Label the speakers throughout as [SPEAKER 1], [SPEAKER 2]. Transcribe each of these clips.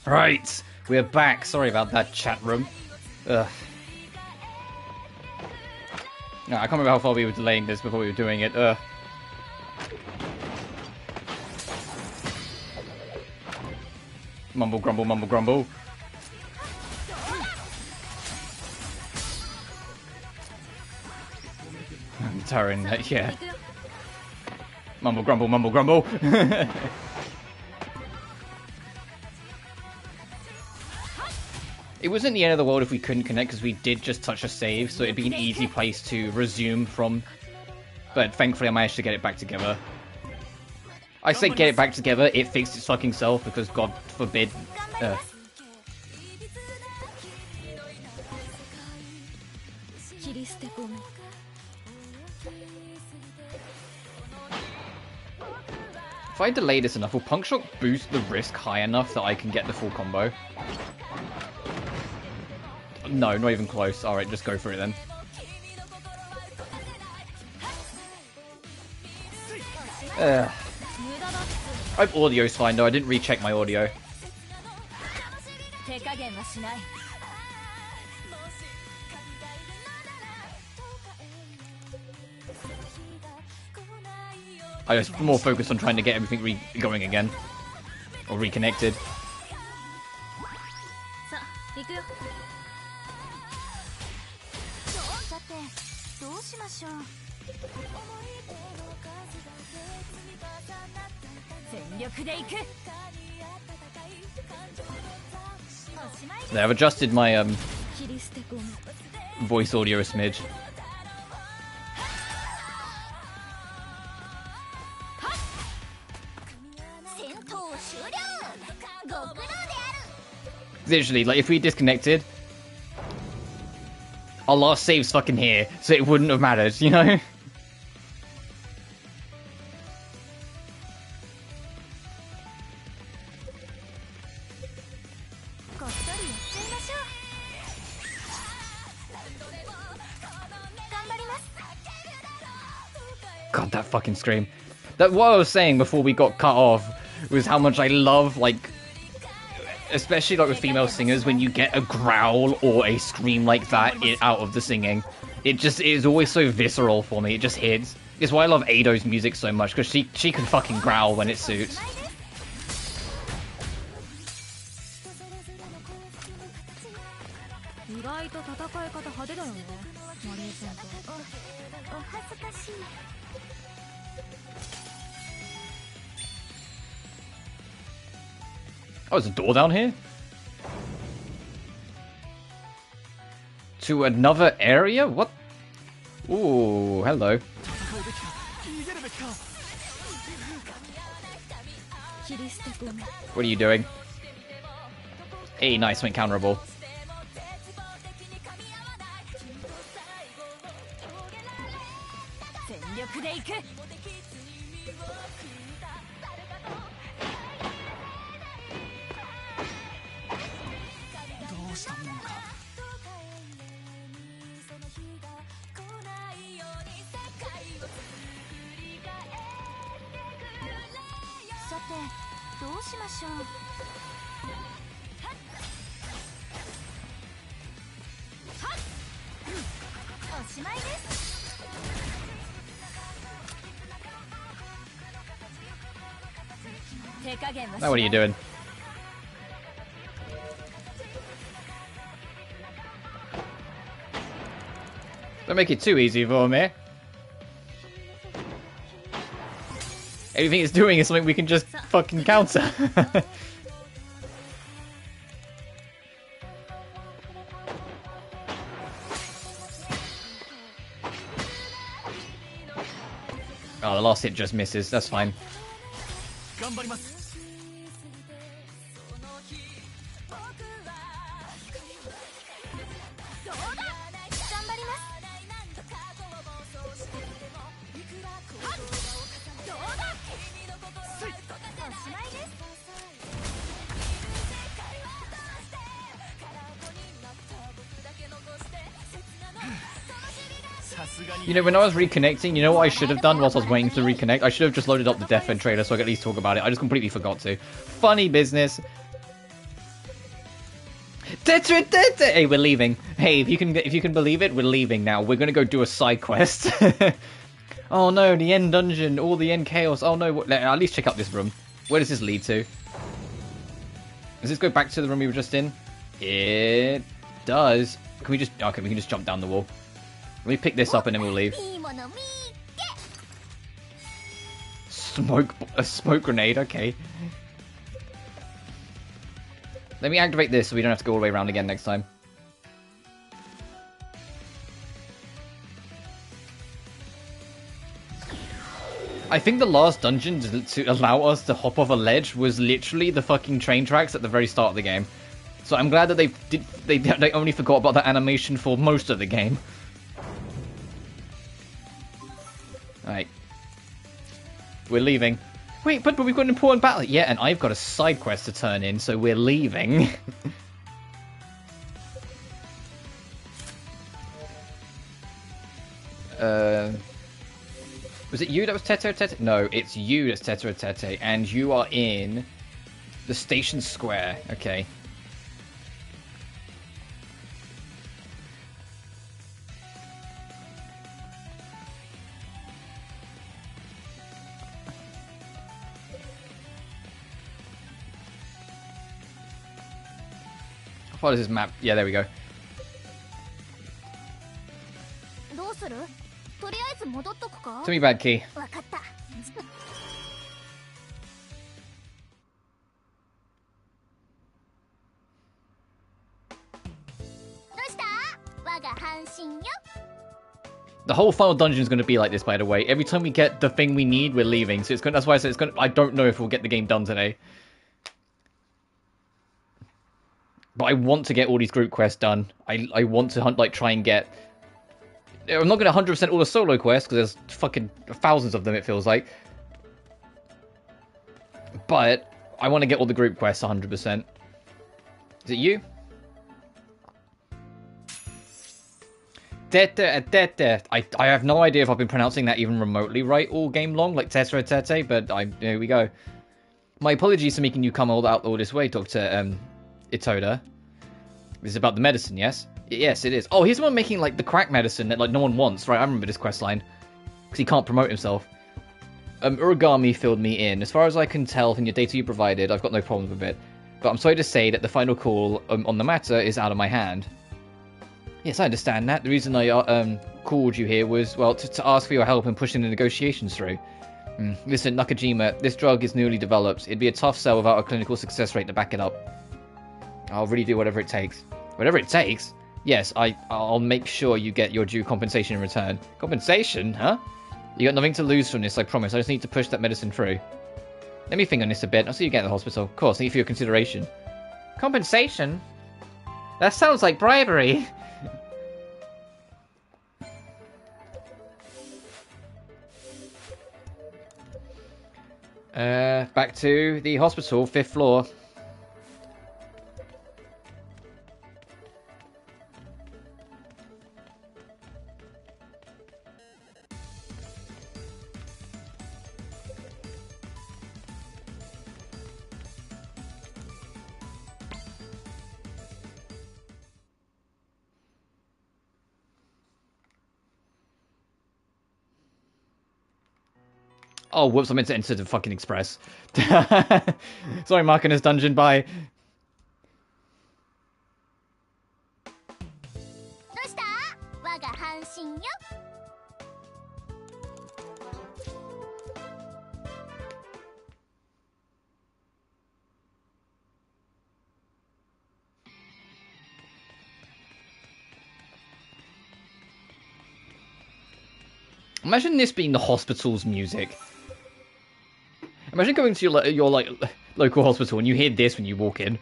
[SPEAKER 1] Right, we're back. Sorry about that, chat room. Ugh. No, I can't remember how far we were delaying this before we were doing it. Mumble grumble, mumble grumble. I'm tiring that, yeah. Mumble grumble, mumble grumble. It wasn't the end of the world if we couldn't connect, because we did just touch a save, so it'd be an easy place to resume from. But thankfully I managed to get it back together. I say get it back together, it fixed its fucking self, because God forbid... If I delay this enough, will Punk Shock boost the risk high enough that I can get the full combo? No, not even close. Alright, just go for it then. I hope audio's fine though, I didn't recheck my audio. I was more focused on trying to get everything going again. Or reconnected. Yeah, I've adjusted my voice audio a smidge. Literally, like, if we disconnected, our last save's fucking here, so it wouldn't have mattered, you know? God, that fucking scream. That, what I was saying before we got cut off was how much I love, like, especially like with female singers, when you get a growl or a scream like that out of the singing. It just is always so visceral for me, it just hits. It's why I love Ado's music so much, because she can fucking growl when it suits. Oh, there's a door down here? To another area? What? Ooh, hello. What are you doing? Hey, nice, went counterable. Now what are you doing? Don't make it too easy for me. Everything it's doing is something we can just fucking counter. Oh, the last hit just misses. That's fine. You know, when I was reconnecting, you know what I should have done whilst I was waiting to reconnect? I should have just loaded up the Death End trailer so I could at least talk about it. I just completely forgot to. Funny business. Hey, we're leaving. Hey, if you can believe it, we're leaving now. We're gonna go do a side quest. Oh no, the end dungeon, all the end chaos. Oh no, at least check out this room. Where does this lead to? Does this go back to the room we were just in? It does. Can we just... Okay, we can just jump down the wall. Let me pick this up and then we'll leave. A smoke grenade, okay. Let me activate this so we don't have to go all the way around again next time. I think the last dungeon to allow us to hop off a ledge was literally the fucking train tracks at the very start of the game. So I'm glad that they only forgot about that animation for most of the game. Alright. We're leaving. Wait, but we've got an important battle. Yeah, and I've got a side quest to turn in, so we're leaving. Was it you that was Tete? No, it's you that's Tete, and you are in the station square. Okay. How far does this map? Yeah, there we go. To me, bad key. The whole final dungeon is going to be like this, by the way. Every time we get the thing we need, we're leaving. So it's going. That's why I said it's going. I don't know if we'll get the game done today, but I want to get all these group quests done. I want to hunt, like, try and get. I'm not going to 100% all the solo quests because there's fucking thousands of them. It feels like, but I want to get all the group quests 100%. Is it you? I have no idea if I've been pronouncing that even remotely right all game long, like Tete, but here we go. My apologies for making you come out all this way, Dr. Itoda. This is about the medicine, yes? Yes, it is. Oh, he's the one making, like, the crack medicine that, like, no one wants, right? I remember this quest line. Because he can't promote himself. Uragami filled me in. As far as I can tell from your data you provided, I've got no problem with it. But I'm sorry to say that the final call on the matter is out of my hand. Yes, I understand that. The reason I called you here was, well, to ask for your help in pushing the negotiations through. Listen, Nakajima, this drug is newly developed. It'd be a tough sell without a clinical success rate to back it up. I'll really do whatever it takes. Whatever it takes? Yes, I'll make sure you get your due compensation in return. Compensation, huh? You got nothing to lose from this, I promise. I just need to push that medicine through. Let me think on this a bit. I'll see you again at the hospital. Of course, thank you for your consideration. Compensation? That sounds like bribery. Back to the hospital, 5th floor. Oh, whoops, I meant to enter the fucking express. Sorry, Markinus Dungeon, bye. Imagine this being the hospital's music. Imagine going to your like local hospital and you hear this when you walk in.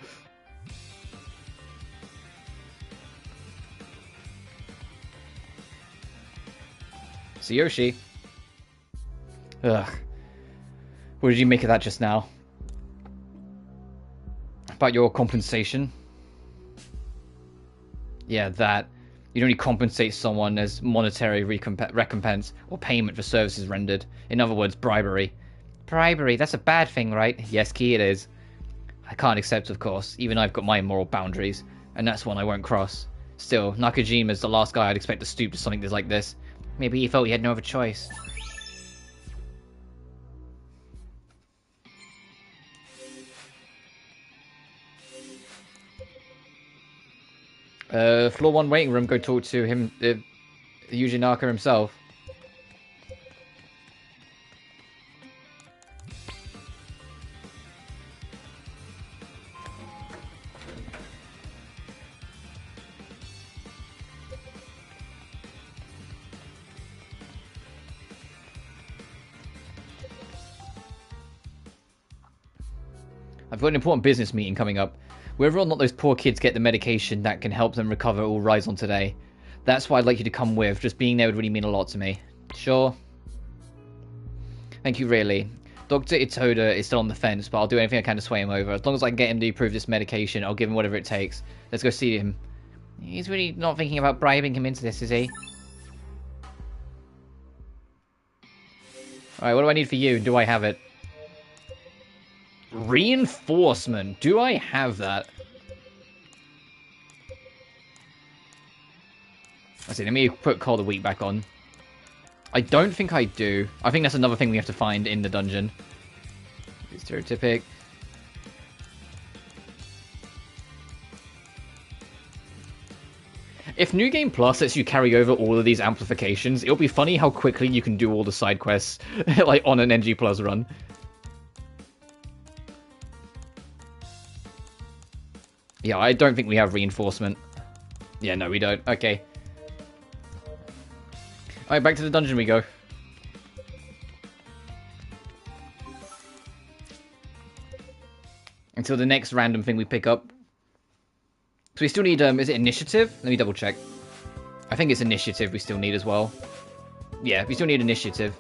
[SPEAKER 1] Tsuyoshi. Ugh. What did you make of that just now? About your compensation? Yeah, that. You'd only compensate someone as monetary recompense or payment for services rendered. In other words, bribery. Bribery, that's a bad thing, right? Yes, Key, it is. I can't accept, of course. Even I've got my moral boundaries, and that's one I won't cross. Still, Nakajima's the last guy I'd expect to stoop to something like this. Maybe he felt he had no other choice. Floor 1 waiting room, go talk to him, Yuji Naka himself. I've got an important business meeting coming up. Whether or not those poor kids get the medication that can help them recover will rise on today. That's why I'd like you to come with. Just being there would really mean a lot to me. Sure. Thank you, really. Dr. Itoda is still on the fence, but I'll do anything I can to sway him over. As long as I can get him to approve this medication, I'll give him whatever it takes. Let's go see him. He's really not thinking about bribing him into this, is he? Alright, what do I need for you? Do I have it? Reinforcement. Do I have that? Let's see, let me put Call of the Week back on. I don't think I do. I think that's another thing we have to find in the dungeon. Stereotypic. If New Game Plus lets you carry over all of these amplifications, it'll be funny how quickly you can do all the side quests like on an NG Plus run. Yeah, I don't think we have reinforcement. Yeah, no, we don't. Okay. Alright, back to the dungeon we go. Until the next random thing we pick up. So we still need, is it initiative? Let me double check. I think it's initiative we still need as well. Yeah, we still need initiative.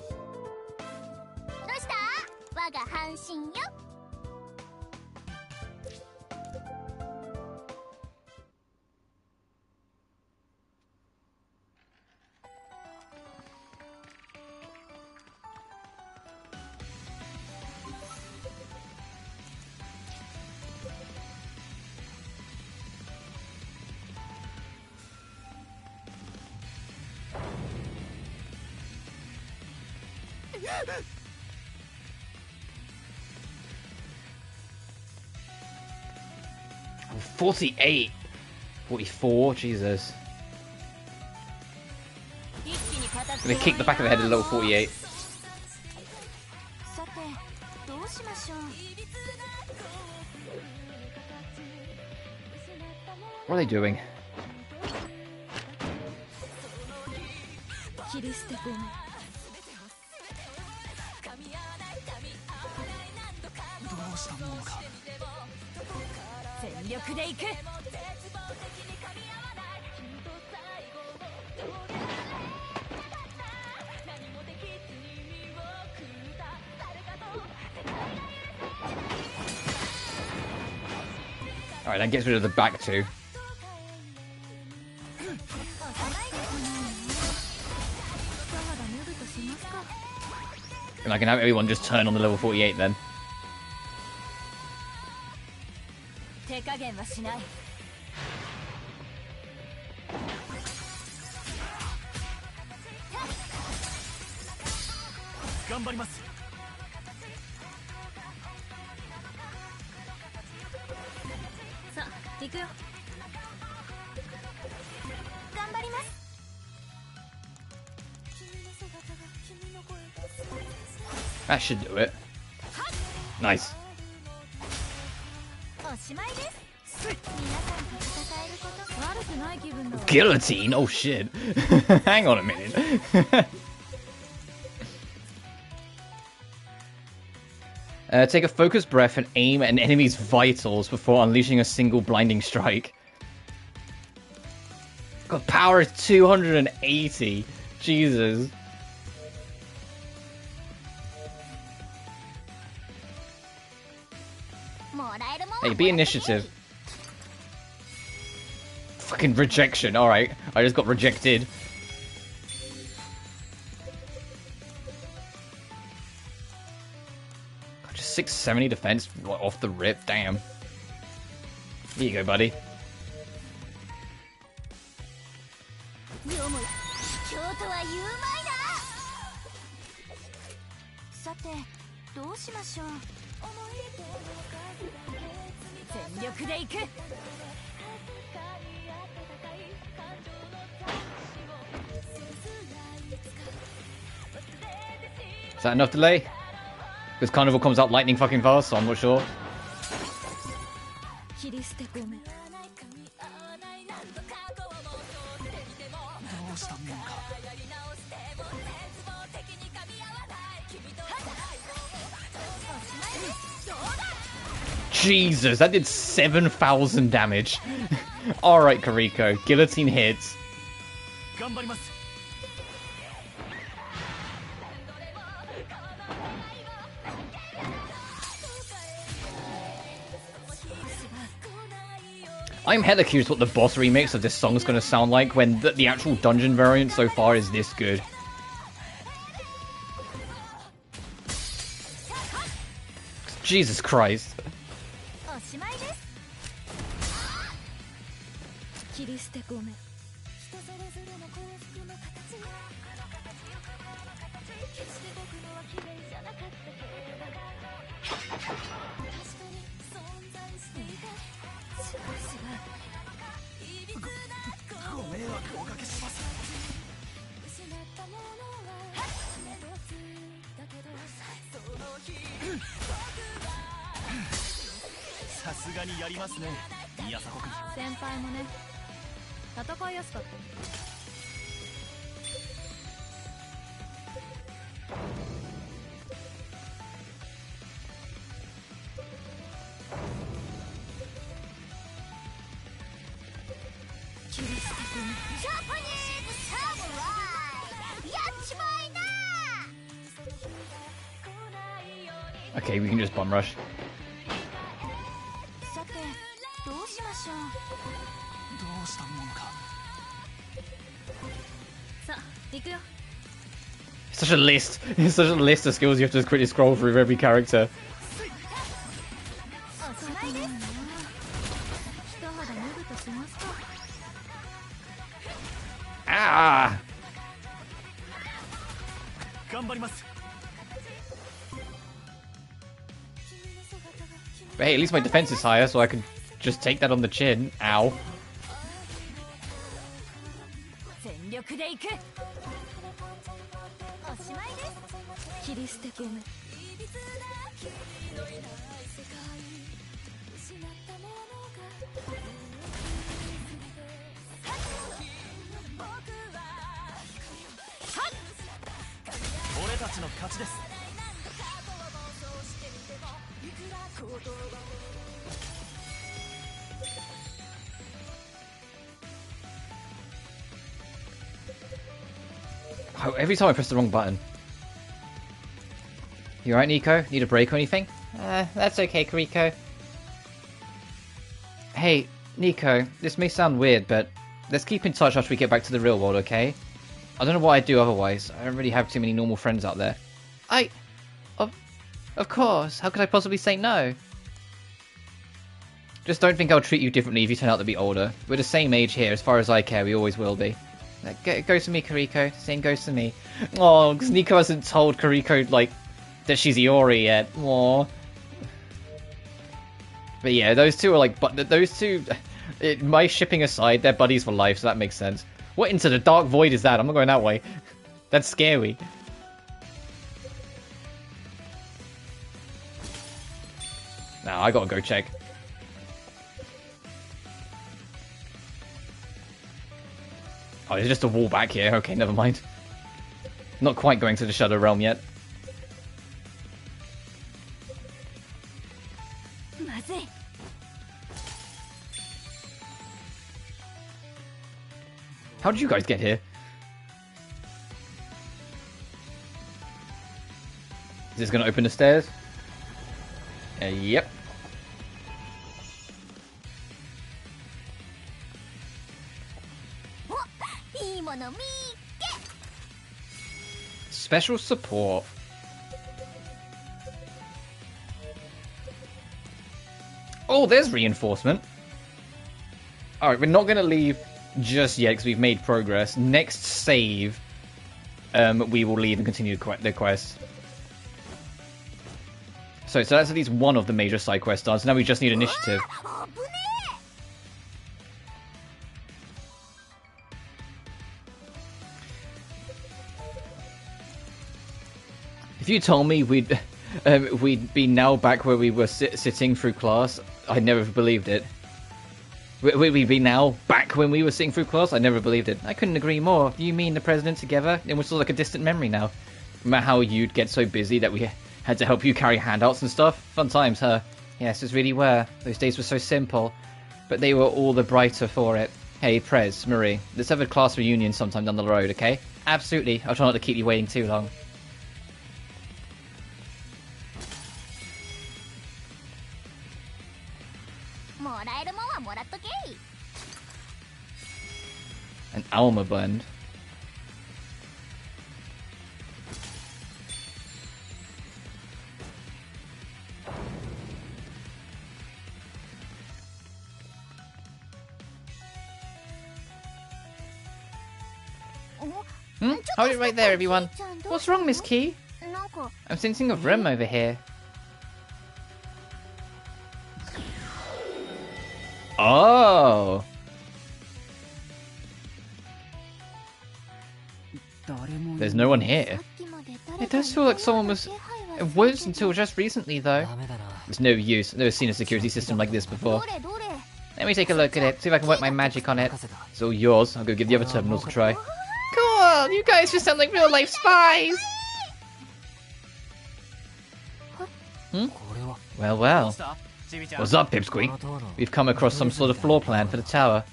[SPEAKER 1] Oh, 48. 44, Jesus. I'm gonna kick the back of the head of level 48. What are they doing? Alright, that gets rid of the back two. And I can have everyone just turn on the level 48 then. That should do it. Nice. Guillotine? Oh shit. Hang on a minute. Take a focused breath and aim at an enemy's vitals before unleashing a single blinding strike. Got power of 280. Jesus. Hey, be initiative. Fucking rejection. Alright, I just got rejected. God, just 670 defense off the rip. Damn. Here you go, buddy. Is that enough delay? Because Carnival comes out lightning fucking fast, so I'm not sure. Jesus, that did 7,000 damage. Alright, Kuriko. Guillotine hits. I'm hella curious what the boss remix of this song is going to sound like when the actual dungeon variant so far is this good. Jesus Christ. Okay, we can just bum rush. It's such a list. It's such a list of skills you have to quickly scroll through every character. Ah! But hey, at least my defense is higher, so I can just take that on the chin. Ow. Oh, every time I press the wrong button. You alright, Nico? Need a break or anything? That's okay, Kuriko. Hey, Nico, this may sound weird, but let's keep in touch after we get back to the real world, okay? I don't know what I'd do otherwise. I don't really have too many normal friends out there. Of course. How could I possibly say no? Just don't think I'll treat you differently if you turn out to be older. We're the same age here, as far as I care, we always will be. It goes to me, Kuriko. Same goes to me. Oh, because Nico hasn't told Kuriko, like, that she's Iori yet. Aww. But yeah, those two are like, those two, my shipping aside, they're buddies for life, so that makes sense. What into the dark void is that? I'm not going that way. That's scary. Nah, I gotta go check. Oh, there's just a wall back here. Okay, never mind. Not quite going to the Shadow Realm yet. How did you guys get here? Is this gonna open the stairs? Yep. Special support. Oh, there's reinforcement. Alright, we're not going to leave just yet because we've made progress. Next save, we will leave and continue the quest. So that's at least one of the major side quests done. So now we just need initiative. If you told me we'd be now back where we were sitting through class, I never believed it. We'd be now back when we were sitting through class, I never believed it. I couldn't agree more. You mean the president together? It was sort of like a distant memory now. Remember how you'd get so busy that we had to help you carry handouts and stuff? Fun times, huh? Yes, it really were. Those days were so simple, but they were all the brighter for it. Hey, Prez, Marie, let's have a class reunion sometime down the road, okay? Absolutely. I'll try not to keep you waiting too long. An Alma blend. Hold it right there, everyone. What's wrong, Miss Key? I'm sensing a room over here. Oh! There's no one here. It does feel like someone was... It was until just recently, though. It's no use. I've never seen a security system like this before. Let me take a look at it, see if I can work my magic on it. It's all yours. I'll go give the other terminals a try. Cool! You guys just sound like real-life spies! Well, well. What's up, Pipsqueak? We've come across some sort of floor plan for the tower.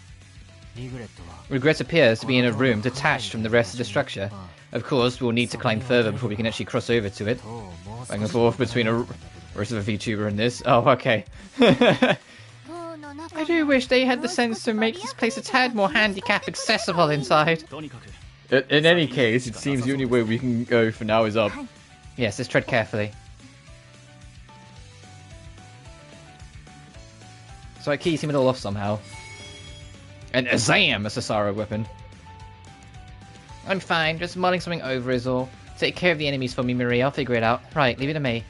[SPEAKER 1] Regret appears to be in a room detached from the rest of the structure. Of course, we'll need to climb further before we can actually cross over to it. Back and forth between a rest of a VTuber and this. Oh, okay. I do wish they had the sense to make this place a tad more handicap accessible inside. In any case, it seems the only way we can go for now is up. Yes, let's tread carefully. So I keys him it all off somehow. And Azam, a Sasara weapon. I'm fine, just mulling something over is all. Take care of the enemies for me, Marie, I'll figure it out. Right, leave it to me.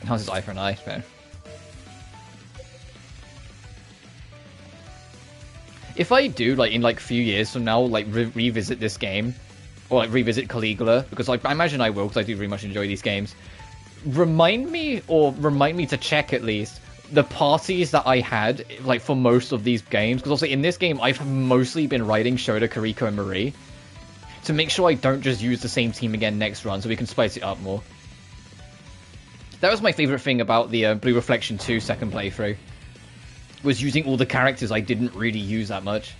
[SPEAKER 1] How's his eye for an eye? Man. If I do, like, in, like, a few years from now, like, revisit this game, or, like, revisit Caligula, because, like, I imagine I will, because I do very much enjoy these games, remind me to check, at least, the parties that I had, like, for most of these games, because also in this game, I've mostly been writing Shota, Kariko, and Marie, to make sure I don't just use the same team again next run, so we can spice it up more. That was my favourite thing about the Blue Reflection 2 second playthrough, was using all the characters I didn't really use that much.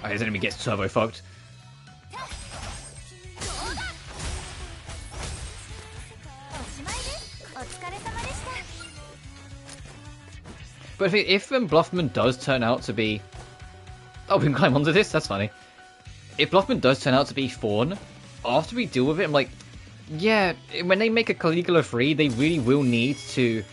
[SPEAKER 1] Oh, his enemy gets turbo fucked. But if Bluffman does turn out to be... Oh, we can climb onto this? That's funny. If Bluffman does turn out to be Fawn, after we deal with it, I'm like, yeah, when they make a Caligula 3, they really will need to,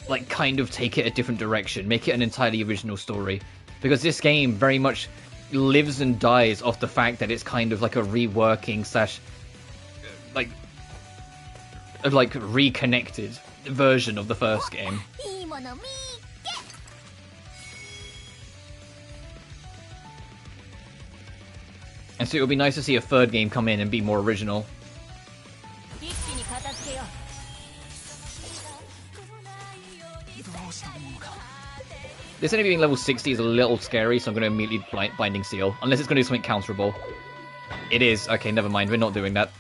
[SPEAKER 1] like, kind of take it a different direction, make it an entirely original story. Because this game very much lives and dies off the fact that it's kind of like a reworking slash, like reconnected version of the first game. And so it would be nice to see a third game come in and be more original. This enemy being level 60 is a little scary, so I'm going to immediately Binding Seal. Unless it's going to do something counterable. It is. Okay, never mind. We're not doing that.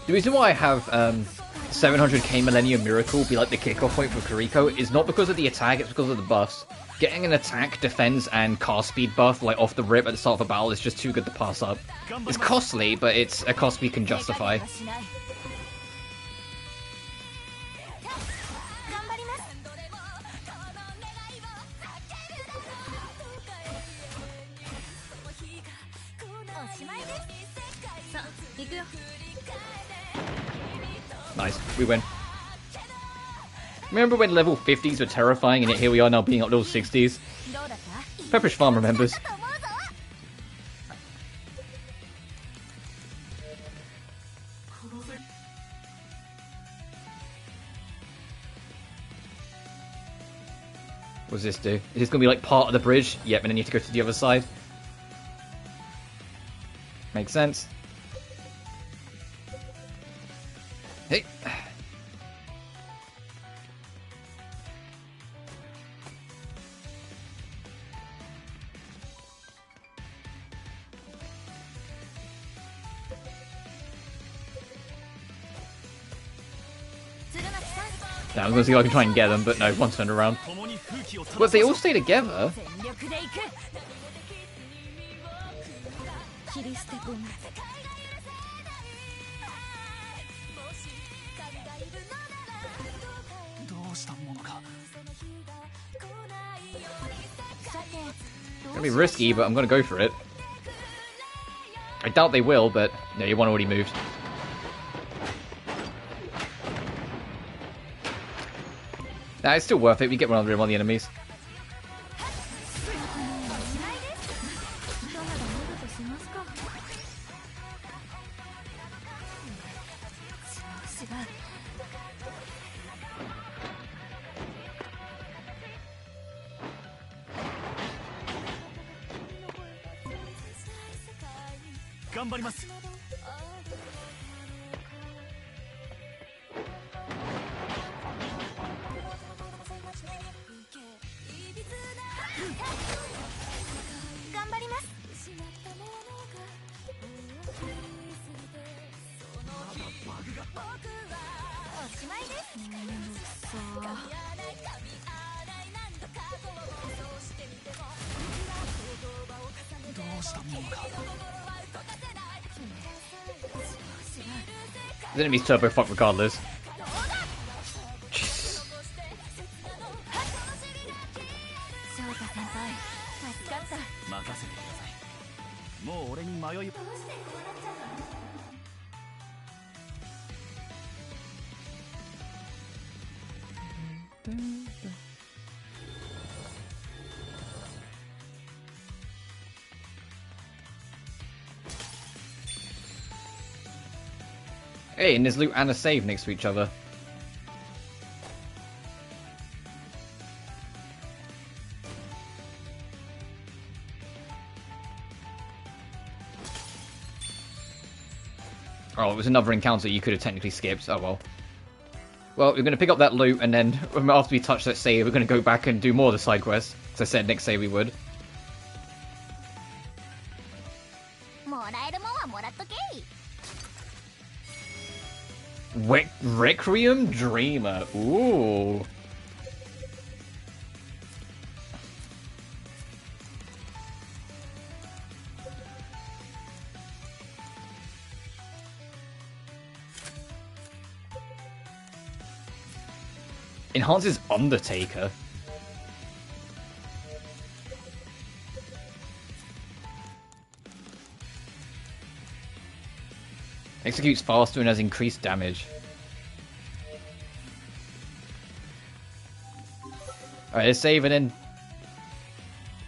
[SPEAKER 1] The reason why I have 700k Millennium Miracle be like the kickoff point for Kuriko is not because of the attack, it's because of the buffs. Getting an attack, defense, and cast speed buff like off the rip at the start of a battle is just too good to pass up. It's costly, but it's a cost we can justify. Nice, we win. Remember when level 50s were terrifying and yet here we are now being up level 60s? Pepperidge Farm remembers. What does this do? Is this going to be like part of the bridge? Yep, and then you have to go to the other side. Makes sense. Hey. Now I'm going to see if I can try and get them, but no, one turned around. Well, if they all stay together... It's gonna be risky, but I'm gonna go for it. I doubt they will, but no, your one already moved. Nah, it's still worth it. We get one of the enemies. The enemy's turbo fuck regardless. Jesus. Hey, and there's loot and a save next to each other. Oh, it was another encounter you could have technically skipped. Oh well. Well, we're going to pick up that loot, and then after we touch that save, we're going to go back and do more of the side quests. As I said, next save we would. Requiem Dreamer. Ooh. Enhances Undertaker. Executes faster and has increased damage. Alright, let's save and then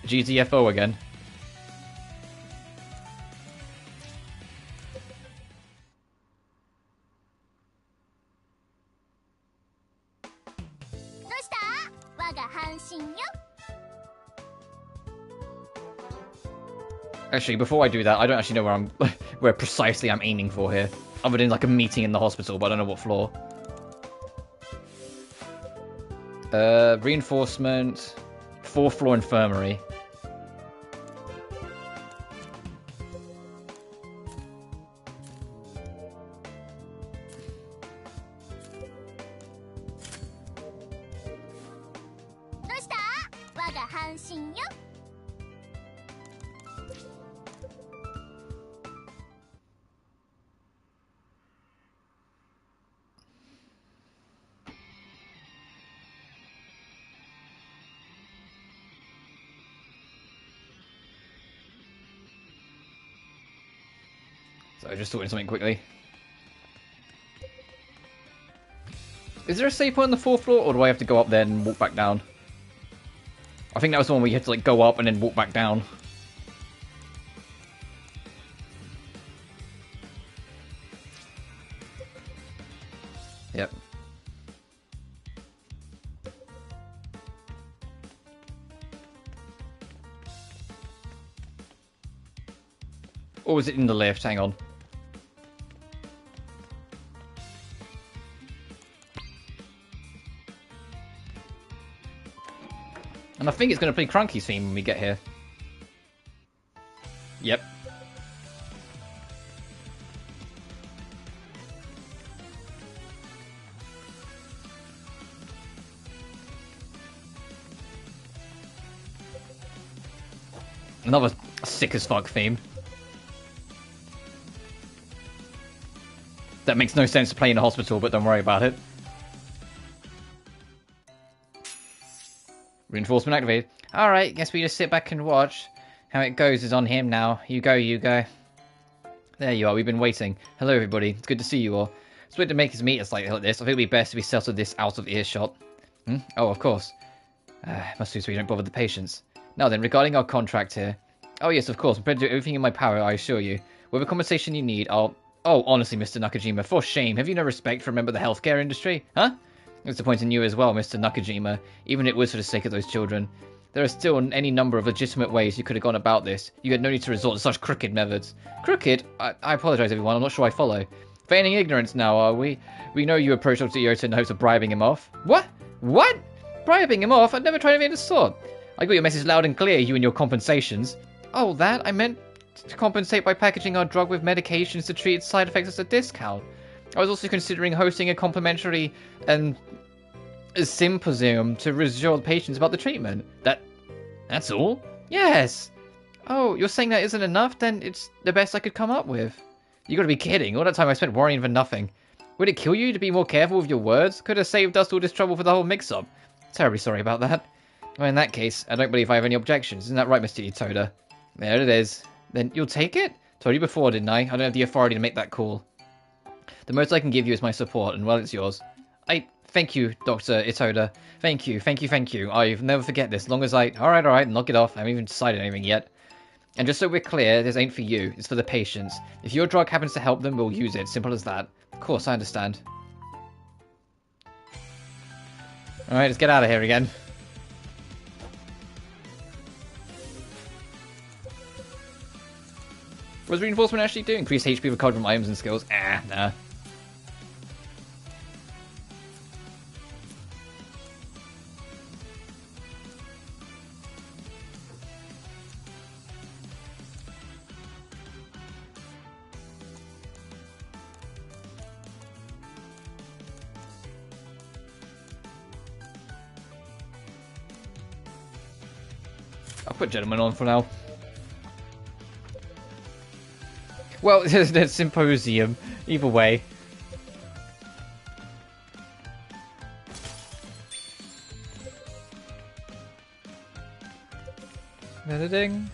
[SPEAKER 1] GTFO again. Actually, before I do that, I don't actually know where precisely I'm aiming for here. Other than like a meeting in the hospital, but I don't know what floor. Reinforcement, 4th floor infirmary. So just sorting something quickly. Is there a save point on the 4th floor, or do I have to go up there and walk back down? I think that was the one where you had to like go up and then walk back down. Yep. Or was it in the lift? Hang on. And I think it's going to play Crunky's theme when we get here. Yep. Another sick as fuck theme. That makes no sense to play in a hospital, but don't worry about it. Reinforcement activated. Alright, guess we just sit back and watch. How it goes is on him now. You go, you go. There you are, we've been waiting. Hello everybody, it's good to see you all. It's weird to make us meet us like this. I think it would be best if we settled this out of earshot. Oh, of course. Must do so we don't bother the patients. Now then, regarding our contract here. Oh yes, of course, I'm prepared to do everything in my power, I assure you. Whatever compensation you need, I'll... Oh, honestly, Mr. Nakajima, for shame. Have you no respect for a member of the healthcare industry? Huh? It's disappointing you as well, Mr. Nakajima, even if it was for the sake of those children. There are still any number of legitimate ways you could have gone about this. You had no need to resort to such crooked methods. Crooked? I apologize, everyone. I'm not sure I follow. Feigning ignorance now, are we? We know you approached Dr. Iota in the hopes of bribing him off. What? What? Bribing him off? I'd never tried anything of the sort. I got your message loud and clear, you and your compensations. Oh, that? I meant to compensate by packaging our drug with medications to treat its side effects as a discount. I was also considering hosting a complimentary symposium to reassure patients about the treatment. That's all? Yes! Oh, you're saying that isn't enough? Then it's the best I could come up with. You gotta be kidding. All that time I spent worrying for nothing. Would it kill you to be more careful with your words? Could have saved us all this trouble for the whole mix-up. Terribly sorry about that. Well, in that case, I don't believe I have any objections. Isn't that right, Mr. Itoda? There it is. Then you'll take it? Told you before, didn't I? I don't have the authority to make that call. The most I can give you is my support, and well, it's yours. Thank you, Dr. Itoda. Thank you, thank you, thank you. I'll never forget this, long as Alright, knock it off. I haven't even decided anything yet. And just so we're clear, this ain't for you, it's for the patients. If your drug happens to help them, we'll use it, simple as that. Of course, I understand. Alright, let's get out of here again. What does reinforcement actually do? Increase HP recovered from items and skills? Ah, nah. I'll put Gentleman on for now. Well, there's Symposium. Either way. Editing.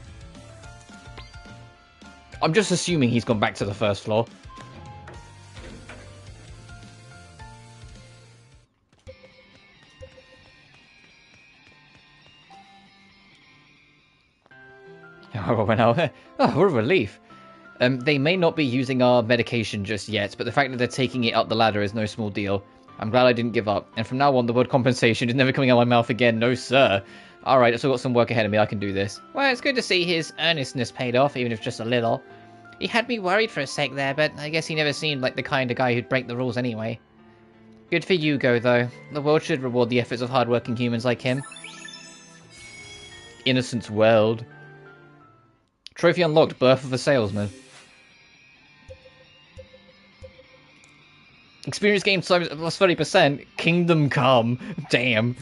[SPEAKER 1] I'm just assuming he's gone back to the first floor. Oh, what a relief. They may not be using our medication just yet, but the fact that they're taking it up the ladder is no small deal. I'm glad I didn't give up, and from now on the word compensation is never coming out of my mouth again, no sir. Alright, I've still got some work ahead of me, I can do this. Well, it's good to see his earnestness paid off, even if just a little. He had me worried for a sec there, but I guess he never seemed like the kind of guy who'd break the rules anyway. Good for Yugo, though. The world should reward the efforts of hard-working humans like him. Innocent's world. Trophy unlocked, Birth of a Salesman. Experience gained plus 30%. Kingdom Come. Damn.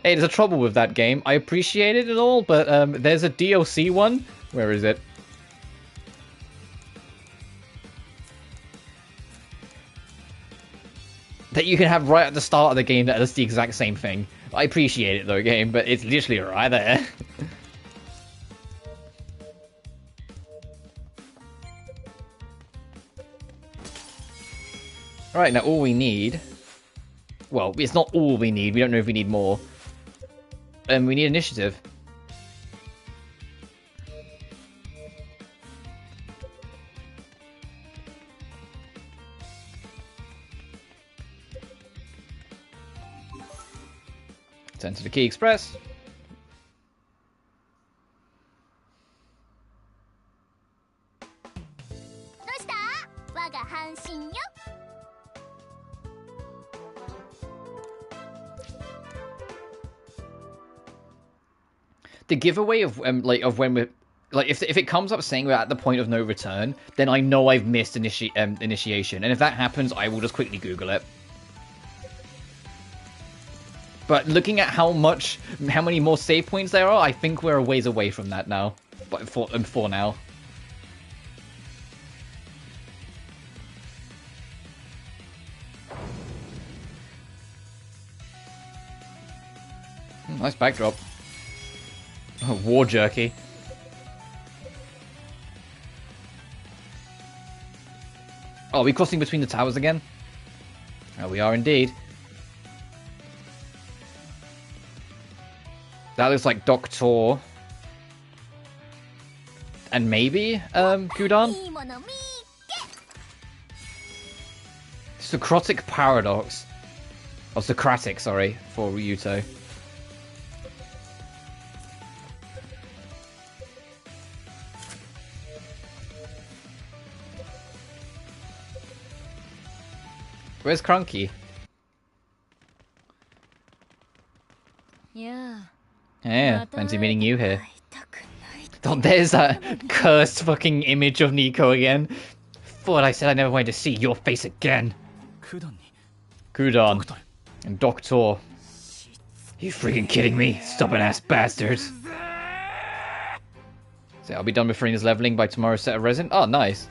[SPEAKER 1] Hey, there's a trouble with that game. I appreciate it and all, but there's a DLC one. Where is it? That you can have right at the start of the game that does the exact same thing. I appreciate it though, game, but it's literally right there. Alright, now all we need... Well, it's not all we need. We don't know if we need more. We need initiative. Let's enter the Key Express. The giveaway of when we're like if it comes up saying we're at the point of no return, then I know I've missed initiation, and if that happens, I will just quickly Google it. But looking at how many more save points there are, I think we're a ways away from that now. But for now. Nice backdrop. War jerky. Oh, are we crossing between the towers again? Oh, we are indeed. That looks like Doctor. And maybe, Kudan? Socratic Paradox. Oh, Socratic, sorry, for Ryuto. Where's Crunky? Yeah, fancy meeting you here. Oh, there's that cursed fucking image of Nico again. Thought I said I never wanted to see your face again. Kudan. And Doctor. You freaking kidding me? Stubborn ass bastards. So I'll be done with Furina's leveling by tomorrow's set of resin. Oh, nice.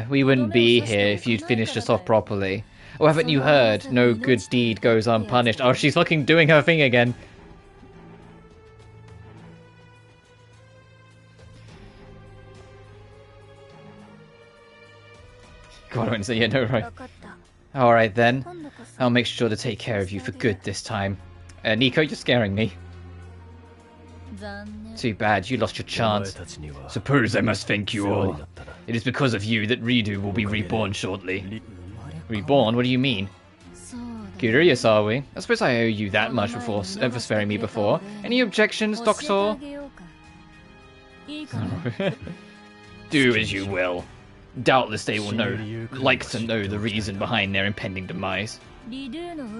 [SPEAKER 1] We wouldn't be here if you'd finished us off properly. Oh, haven't you heard? No good deed goes unpunished. Oh, she's fucking doing her thing again. God, I went to say, yeah, no, right. Alright then. I'll make sure to take care of you for good this time. Nico, you're scaring me. Too bad, you lost your chance. Suppose I must thank you all. It is because of you that Ridu will be reborn shortly. Reborn? What do you mean? Curious, are we? I suppose I owe you that much for sparing me before. Any objections, Doctor? Do as you will. Doubtless they will like to know the reason behind their impending demise.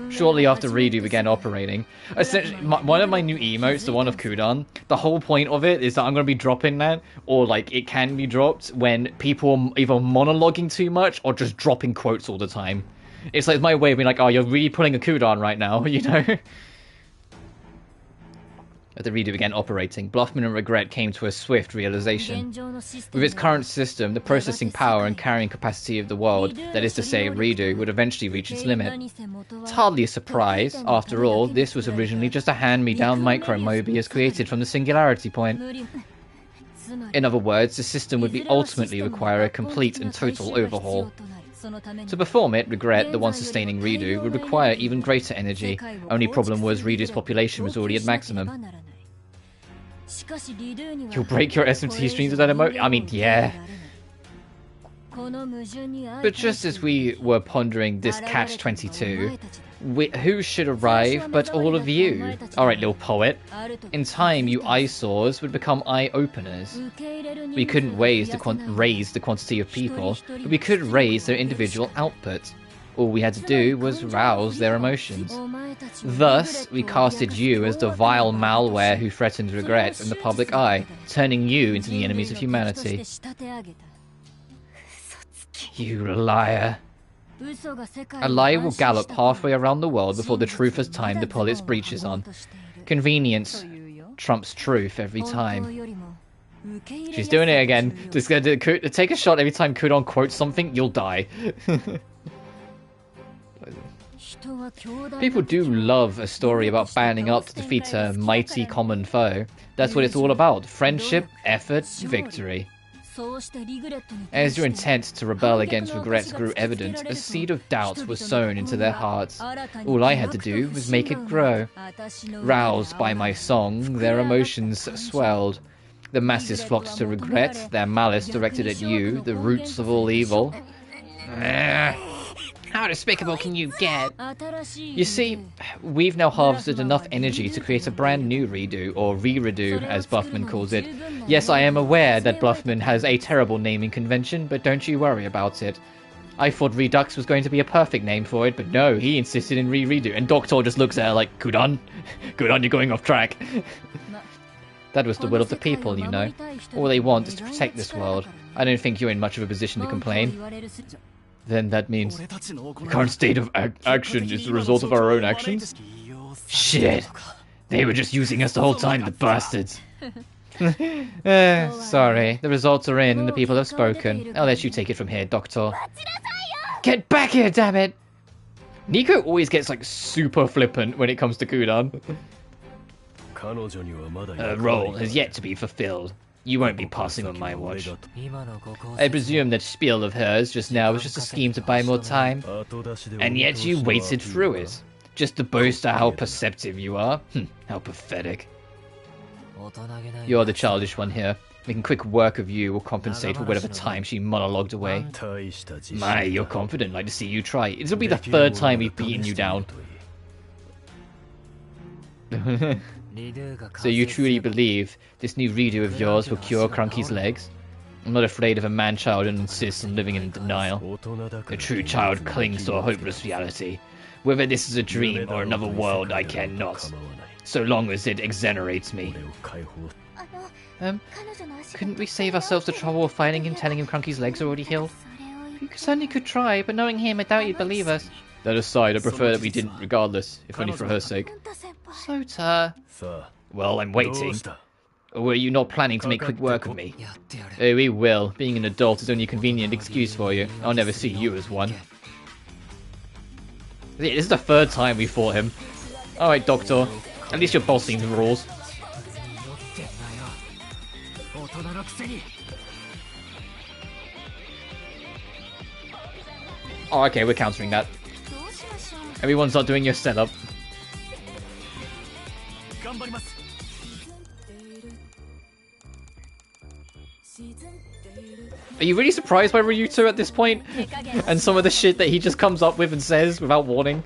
[SPEAKER 1] Shortly after Ridu began operating, essentially, one of my new emotes, the one of Kudan, the whole point of it is that I'm going to be dropping that, or like it can be dropped when people are either monologuing too much or just dropping quotes all the time. It's like my way of being like, oh, you're really pulling a Kudan right now, you know? As the Ridu began operating, Bluffman and Regret came to a swift realization. With its current system, the processing power and carrying capacity of the world, that is to say, Ridu, would eventually reach its limit. It's hardly a surprise. After all, this was originally just a hand-me-down micro-Mobius created from the singularity point. In other words, the system would be ultimately require a complete and total overhaul. To perform it, Regret, the one sustaining Ridu, would require even greater energy. Only problem was Ridu's population was already at maximum. You'll break your SMT streams with that emote? I mean, yeah. But just as we were pondering this catch-22, who should arrive but all of you? Alright, little poet. In time, you eyesores would become eye-openers. We couldn't raise the quantity of people, but we could raise their individual output. All we had to do was rouse their emotions. Thus, we casted you as the vile malware who threatened Regret in the public eye, turning you into the enemies of humanity. You liar. A lie will gallop halfway around the world before the truth has time to pull its breeches on. Convenience trumps truth every time. She's doing it again. Just gonna take a shot every time Kudan quotes something, you'll die. People do love a story about banding up to defeat a mighty common foe. That's what it's all about. Friendship, effort, victory. As your intent to rebel against Regret grew evident, a seed of doubt was sown into their hearts. All I had to do was make it grow. Roused by my song, their emotions swelled. The masses flocked to Regret, their malice directed at you, the roots of all evil. How despicable can you get? You see, we've now harvested enough energy to create a brand new Ridu, or Re-Redo, as Bluffman calls it. Yes, I am aware that Bluffman has a terrible naming convention, but don't you worry about it. I thought Redux was going to be a perfect name for it, but no, he insisted in Re-Redo, and Doctor just looks at her like, Kudan? Kudan, you're going off track. That was the will of the people, you know. All they want is to protect this world. I don't think you're in much of a position to complain. Then that means the current state of action is the result of our own actions? Shit! They were just using us the whole time, the bastards! Sorry, the results are in and the people have spoken. I'll let you take it from here, Doctor. Get back here, damn it! Nico always gets like super flippant when it comes to Kudan. Her role has yet to be fulfilled. You won't be passing on my watch. I presume that spiel of hers just now was just a scheme to buy more time. And yet you waited through it. Just to boast of how perceptive you are. How pathetic. You're the childish one here. Making quick work of you will compensate for whatever time she monologued away. My, you're confident. Like to see you try. It'll be the third time we've beaten you down. So you truly believe this new Ridu of yours will cure Crunky's legs? I'm not afraid of a man-child and insists on living in denial. A true child clings to a hopeless reality. Whether this is a dream or another world, I care not. So long as it exonerates me. Couldn't we save ourselves the trouble of finding him, telling him Crunky's legs are already healed? You certainly could try, but knowing him, I doubt you'd believe us. That aside, I prefer that we didn't regardless, if only for her sake. Sota. Well, I'm waiting. Or were you not planning to make quick work of me? Oh, we will. Being an adult is only a convenient excuse for you. I'll never see you as one. This is the third time we fought him. Alright, Doctor. At least you're bossing the rules. Oh, okay, we're countering that. Everyone's not doing your setup. Are you really surprised by Ryuto at this point? And some of the shit that he just comes up with and says without warning?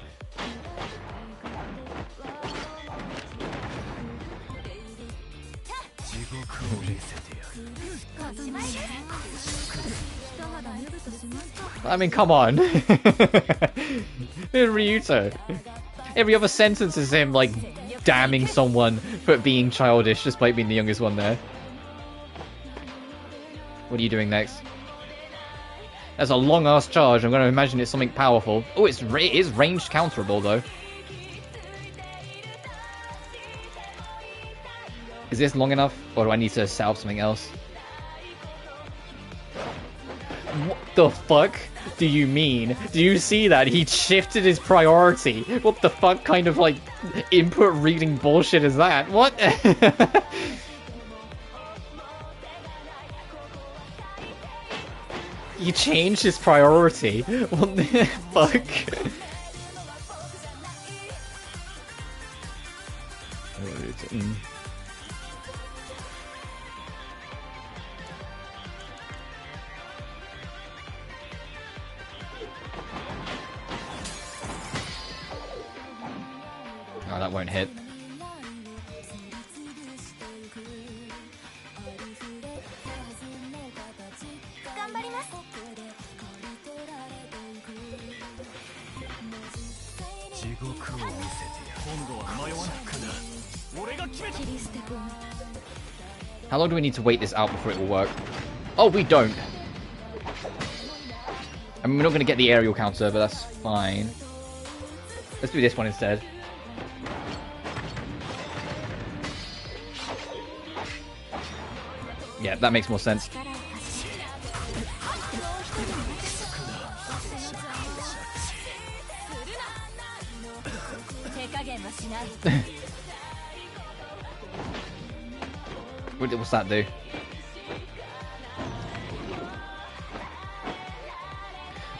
[SPEAKER 1] I mean, come on. Ryuto. Every other sentence is him, like, damning someone for being childish, despite being the youngest one there. What are you doing next? That's a long-ass charge. I'm going to imagine it's something powerful. Oh, it is ranged counterable, though. Is this long enough? Or do I need to set up something else? What the fuck do you mean? Do you see that? He shifted his priority. What the fuck kind of, like, input reading bullshit is that? What? He changed his priority. What the fuck? Oh, that won't hit. How long do we need to wait this out before it will work? Oh, we don't. I mean, we're not going to get the aerial counter, but that's fine. Let's do this one instead. Yeah, that makes more sense. What's that do?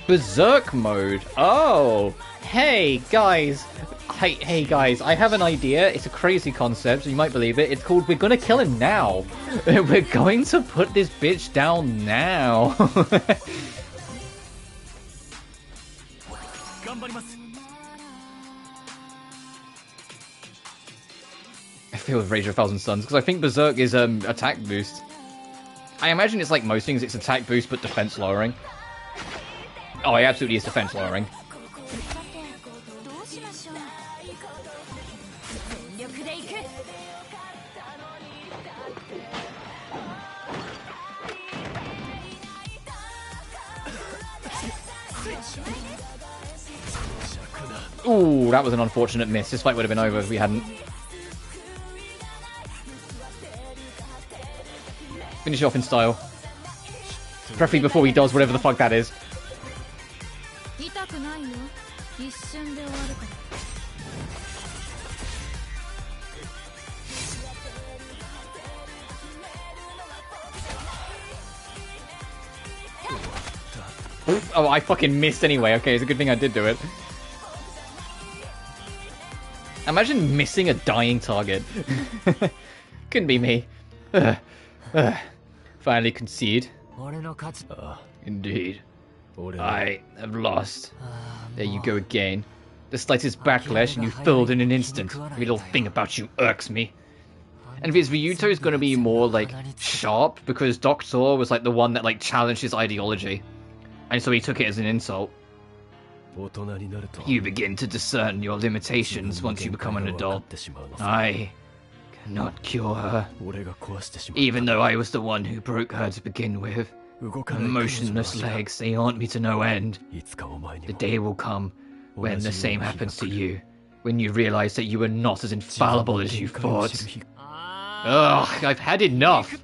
[SPEAKER 1] Berserk mode. Oh, hey guys. Hey guys, I have an idea. It's a crazy concept, you might believe it. It's called We're Gonna Kill Him Now. We're going to put this bitch down now. I feel with Rage of a Thousand Suns, because I think Berserk is attack boost. I imagine it's like most things, it's attack boost but defense lowering. Oh, it absolutely is defense lowering. Ooh, that was an unfortunate miss. This fight would have been over if we hadn't. Finish it off in style. Preferably before he does whatever the fuck that is. Oh, I fucking missed anyway. Okay, it's a good thing I did do it. Imagine missing a dying target. Couldn't be me. Finally concede. Indeed. I have lost. There you go again. The slightest backlash and you filled in an instant. Every little thing about you irks me. And if it's Ryuto is going to be more, like, sharp, because Doctor was, like, the one that, like, challenged his ideology. And so he took it as an insult. You begin to discern your limitations once you become an adult. I cannot cure her. Even though I was the one who broke her to begin with. Motionless legs, they haunt me to no end. The day will come when the same happens to you. When you realize that you are not as infallible as you thought. Ugh, I've had enough.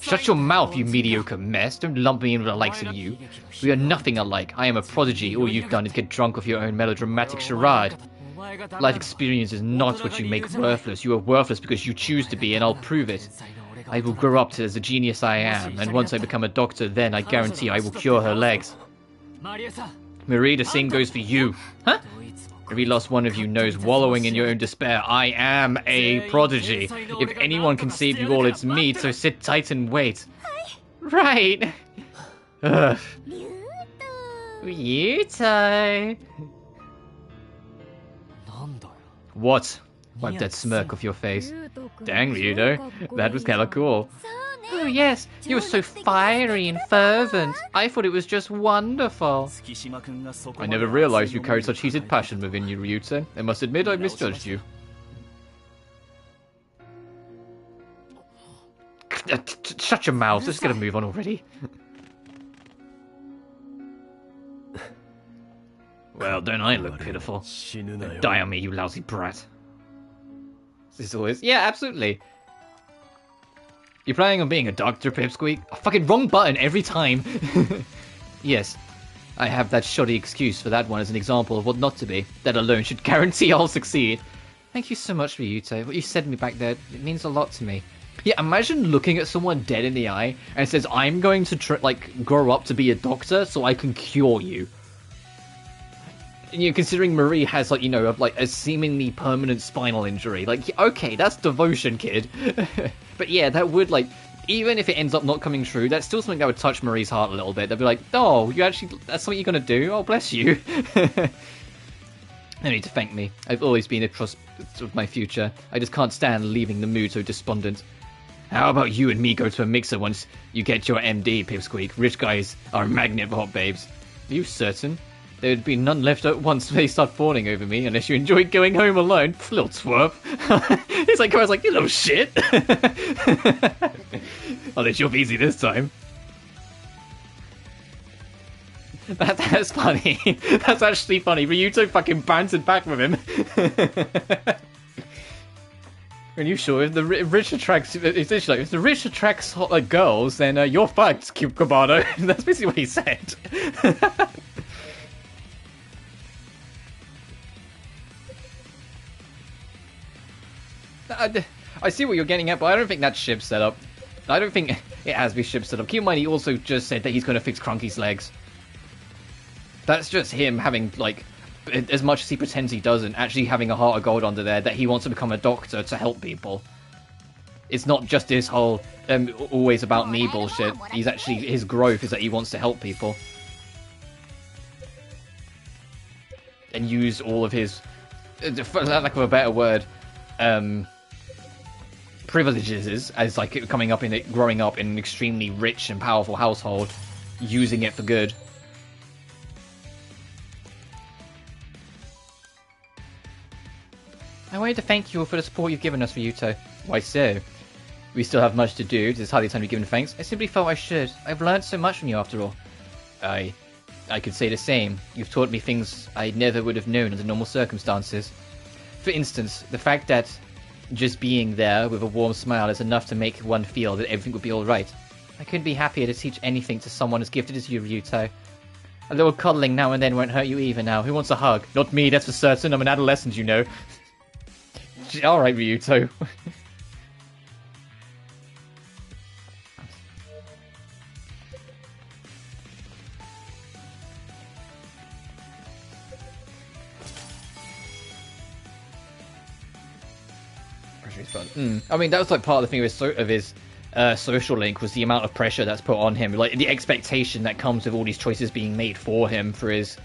[SPEAKER 1] Shut your mouth, you mediocre mess. Don't lump me in with the likes of you. We are nothing alike. I am a prodigy. All you've done is get drunk off your own melodramatic charade. Life experience is not what you make worthless. You are worthless because you choose to be, and I'll prove it. I will grow up to as a genius I am, and once I become a doctor, then I guarantee I will cure her legs. Marie, the same goes for you. Huh? Every last one of you knows, wallowing in your own despair, I am a prodigy. If anyone can save you all, it's me, so sit tight and wait. Right. Ugh. Ryuto! What? Wipe that smirk off your face. Dang, Ryuto, that was kinda cool. Oh yes, you were so fiery and fervent. I thought it was just wonderful. I never realized you carried such heated passion within you, Ryuto. I must admit I misjudged you. Shut your mouth, let's get a move on already. Well, don't I look pitiful? Die on me, you lousy brat. This always... Yeah, absolutely. You're planning on being a doctor, Pipsqueak? Oh, fucking wrong button every time. Yes, I have that shoddy excuse for that one as an example of what not to be. That alone should guarantee I'll succeed. Thank you so much, Ryuto. What you said to me back there, it means a lot to me. Yeah, imagine looking at someone dead in the eye and it says, I'm going to, grow up to be a doctor so I can cure you. And, considering Marie has, a seemingly permanent spinal injury. Okay, that's devotion, kid. But yeah, that would, even if it ends up not coming true, that's still something that would touch Marie's heart a little bit. They'd be like, oh, that's something you're gonna do? Oh, bless you. No need to thank me. I've always been a prospect of my future. I just can't stand leaving the mood so despondent. How about you and me go to a mixer once you get your MD, Pipsqueak? Rich guys are a magnet for hot babes. Are you certain? There'd be none left at once they start fawning over me, unless you enjoyed going home alone. Little twerp. He's like, I was like, you little shit. I'll let you off easy this time. That's funny. That's actually funny. Ryuto fucking bouncing back with him. Are you sure? If the rich attracts, if the rich attracts hot, girls, then you're fucked, Kubano. That's basically what he said. I see what you're getting at, but I don't think that's ship set up. I don't think it has to be ship set up. Keep in mind, he also just said that he's going to fix Crunky's legs. That's just him having, as much as he pretends he doesn't, actually having a heart of gold under there, that he wants to become a doctor to help people. It's not just this whole, always about me bullshit. He's actually, his growth is that he wants to help people. And use all of his, for lack of a better word, privileges as growing up in an extremely rich and powerful household, using it for good. I wanted to thank you for the support you've given us, Ryuto. Why so? We still have much to do. It is hardly time to be given thanks. I simply felt I should. I've learned so much from you after all. I could say the same. You've taught me things I never would have known under normal circumstances. For instance, the fact that just being there with a warm smile is enough to make one feel that everything would be alright. I couldn't be happier to teach anything to someone as gifted as you, Ryuto. A little cuddling now and then won't hurt you either now. Who wants a hug? Not me, that's for certain. I'm an adolescent, you know. Alright, Ryuto. I mean, that was part of the thing of his social link, was the amount of pressure that's put on him, the expectation that comes with all these choices being made for him for his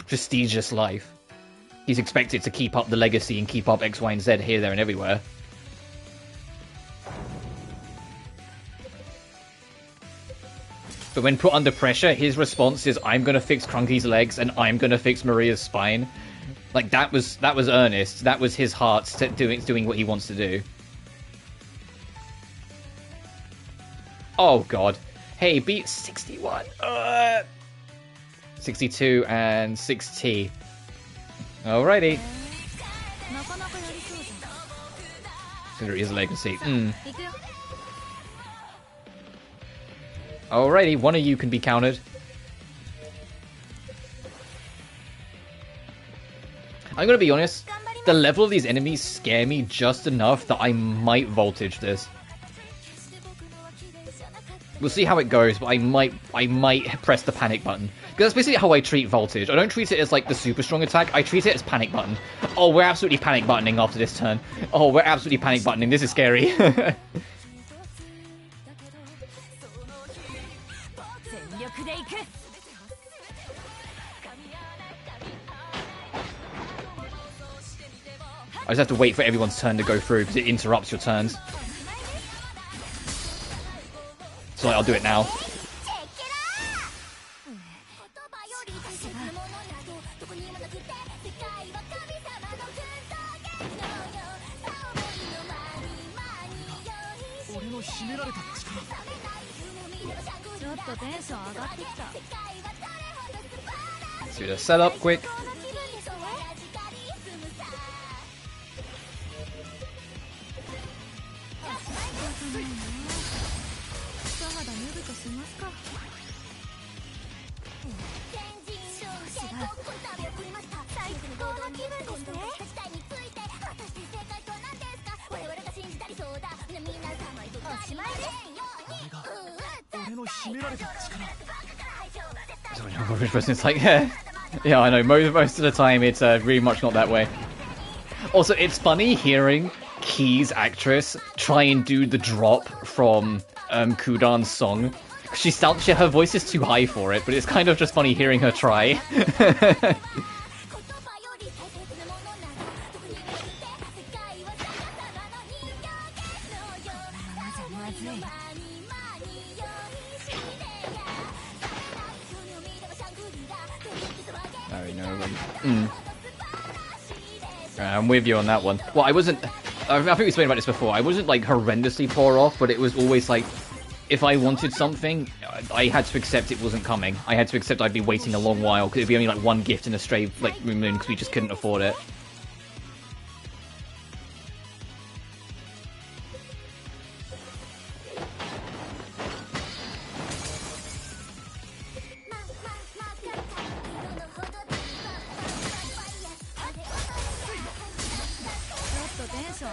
[SPEAKER 1] prestigious life. He's expected to keep up the legacy and keep up X, Y, and Z here, there, and everywhere. But when put under pressure, his response is, I'm gonna fix Crunky's legs and I'm gonna fix Maria's spine. That was earnest. That was his heart doing what he wants to do. Oh god. Hey, beat 61. 62 and 6T. Alrighty. Consider his legacy. Alrighty, one of you can be counted. I'm gonna be honest, the level of these enemies scare me just enough that I might voltage this. We'll see how it goes, but I might press the panic button. Because that's basically how I treat voltage. I don't treat it as the super strong attack, I treat it as panic button. Oh, we're absolutely panic buttoning after this turn. Oh, we're absolutely panic buttoning, this is scary. I just have to wait for everyone's turn to go through because it interrupts your turns. So I'll do it now. Let's do the setup quick. It's like, yeah, I know, most of the time it's really much not that way. Also, it's funny hearing Key's actress try and do the drop from Kudan's song. Her voice is too high for it, but it's kind of just funny hearing her try. I'm with you on that one. Well, I think we spoke about this before. I wasn't like horrendously poor off, but it was always like, if I wanted something, I had to accept it wasn't coming. I had to accept I'd be waiting a long while, because it'd be only like one gift in a stray like moon because we just couldn't afford it.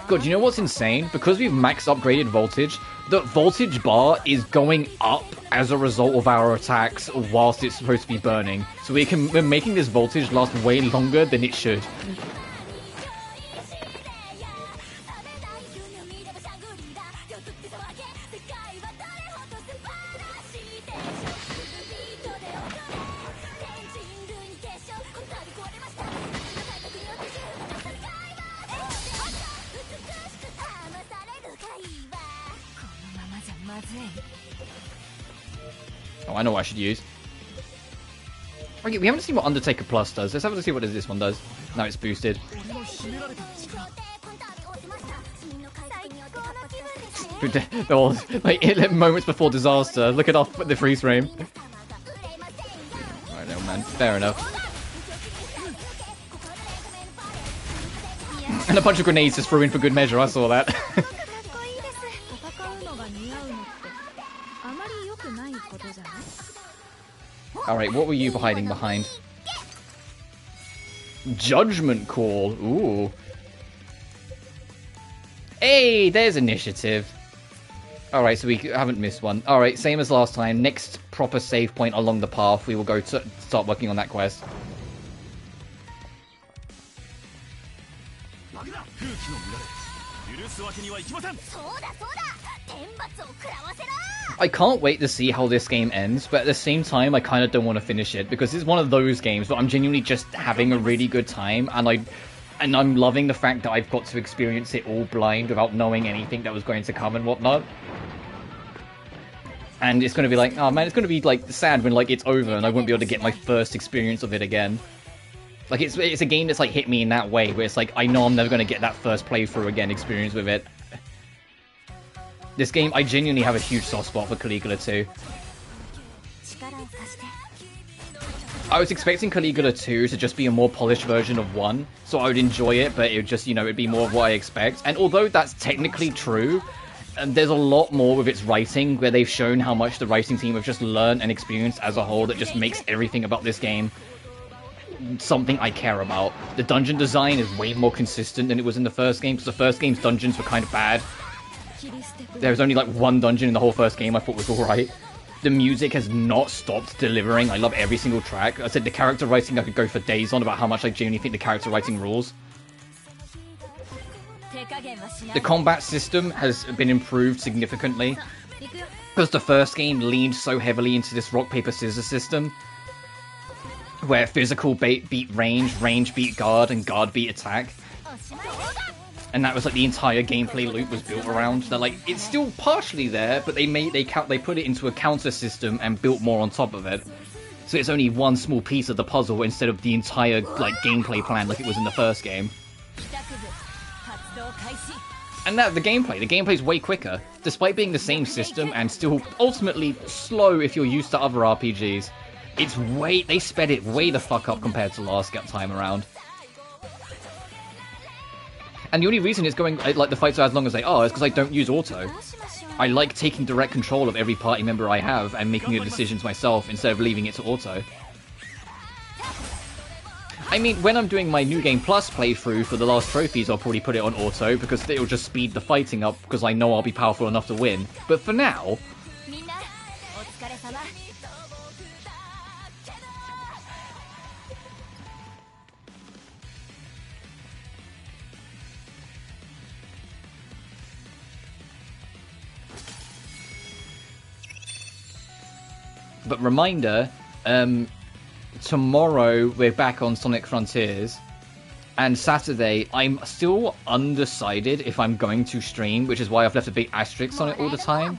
[SPEAKER 1] God, you know what's insane? Because we've max upgraded voltage, the voltage bar is going up as a result of our attacks whilst it's supposed to be burning. So we're making this voltage last way longer than it should. Oh, I know what I should use. Okay, we haven't seen what Undertaker Plus does. Let's have a see what this one does. Now it's boosted. Like moments before disaster. Look at the freeze frame. Alright, no man. Fair enough. And a bunch of grenades just threw in for good measure. I saw that. Alright, what were you hiding behind? Judgment Call. Ooh. Hey, there's initiative. Alright, so we haven't missed one. Alright, same as last time. Next proper save point along the path, we will go to start working on that quest. I can't wait to see how this game ends, but at the same time, I kind of don't want to finish it, because it's one of those games where I'm genuinely just having a really good time, and I'm loving the fact that I've got to experience it all blind without knowing anything that was going to come and whatnot. And it's going to be like, oh man, it's going to be like sad when like it's over and I won't be able to get my first experience of it again. Like it's a game that's like hit me in that way, where it's like, I know I'm never going to get that first playthrough again experience with it. This game, I genuinely have a huge soft spot for Caligula 2. I was expecting Caligula 2 to just be a more polished version of 1, so I would enjoy it, but it would just, you know, it'd be more of what I expect. And although that's technically true, there's a lot more with its writing, where they've shown how much the writing team have just learned and experienced as a whole that just makes everything about this game something I care about. The dungeon design is way more consistent than it was in the first game, because the first game's dungeons were kind of bad. There was only like one dungeon in the whole first game I thought was alright. The music has not stopped delivering. I love every single track. I said the character writing, I could go for days on about how much I genuinely think the character writing rules. The combat system has been improved significantly, because the first game leaned so heavily into this rock, paper, scissors system, where physical beat range, range beat guard, and guard beat attack. And that was like the entire gameplay loop was built around. They're like, it's still partially there, but they put it into a counter system and built more on top of it. So it's only one small piece of the puzzle instead of the entire like gameplay plan like it was in the first game. And that the gameplay's way quicker, despite being the same system and still ultimately slow if you're used to other RPGs. They sped it way the fuck up compared to last time around. And the only reason it's going, like, the fights are as long as they are is because I don't use auto. I like taking direct control of every party member I have and making the decisions myself instead of leaving it to auto. I mean, when I'm doing my New Game Plus playthrough for the last trophies, I'll probably put it on auto because it'll just speed the fighting up because I know I'll be powerful enough to win. But for now... But reminder, tomorrow we're back on Sonic Frontiers, and Saturday I'm still undecided if I'm going to stream, which is why I've left a big asterisk on it all the time.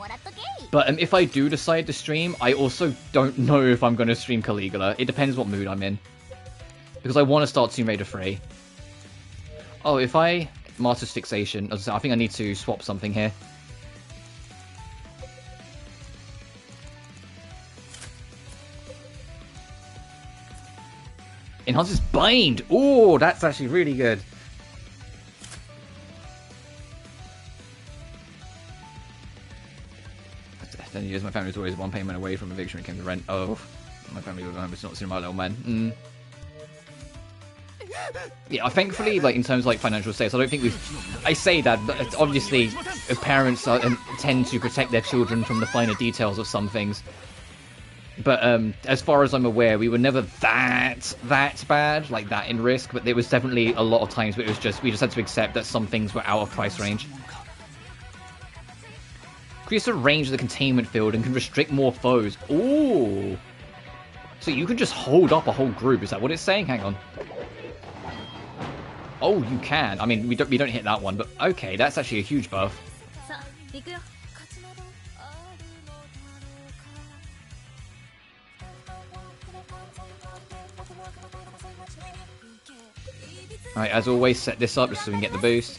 [SPEAKER 1] But if I do decide to stream, I also don't know if I'm going to stream Caligula. It depends what mood I'm in. Because I want to start Tomb Raider 3. Oh, if I... Martyr's Fixation. I think I need to swap something here. Enhances Bind! Ooh, that's actually really good. Then years, my family was always one payment away from eviction when it came to rent. Oh, my family was not seeing my little man. Yeah, thankfully, like in terms of like financial status, I don't think we've. I say that, but obviously, parents tend to protect their children from the finer details of some things. But as far as I'm aware, we were never that bad, like that in risk. But there was definitely a lot of times where it was just we just had to accept that some things were out of price range. Increase the range of the containment field and can restrict more foes. Ooh, so you can just hold up a whole group. Is that what it's saying? Hang on. Oh, you can. I mean, we don't hit that one, but okay, that's actually a huge buff. Alright, as always, set this up just so we can get the boost.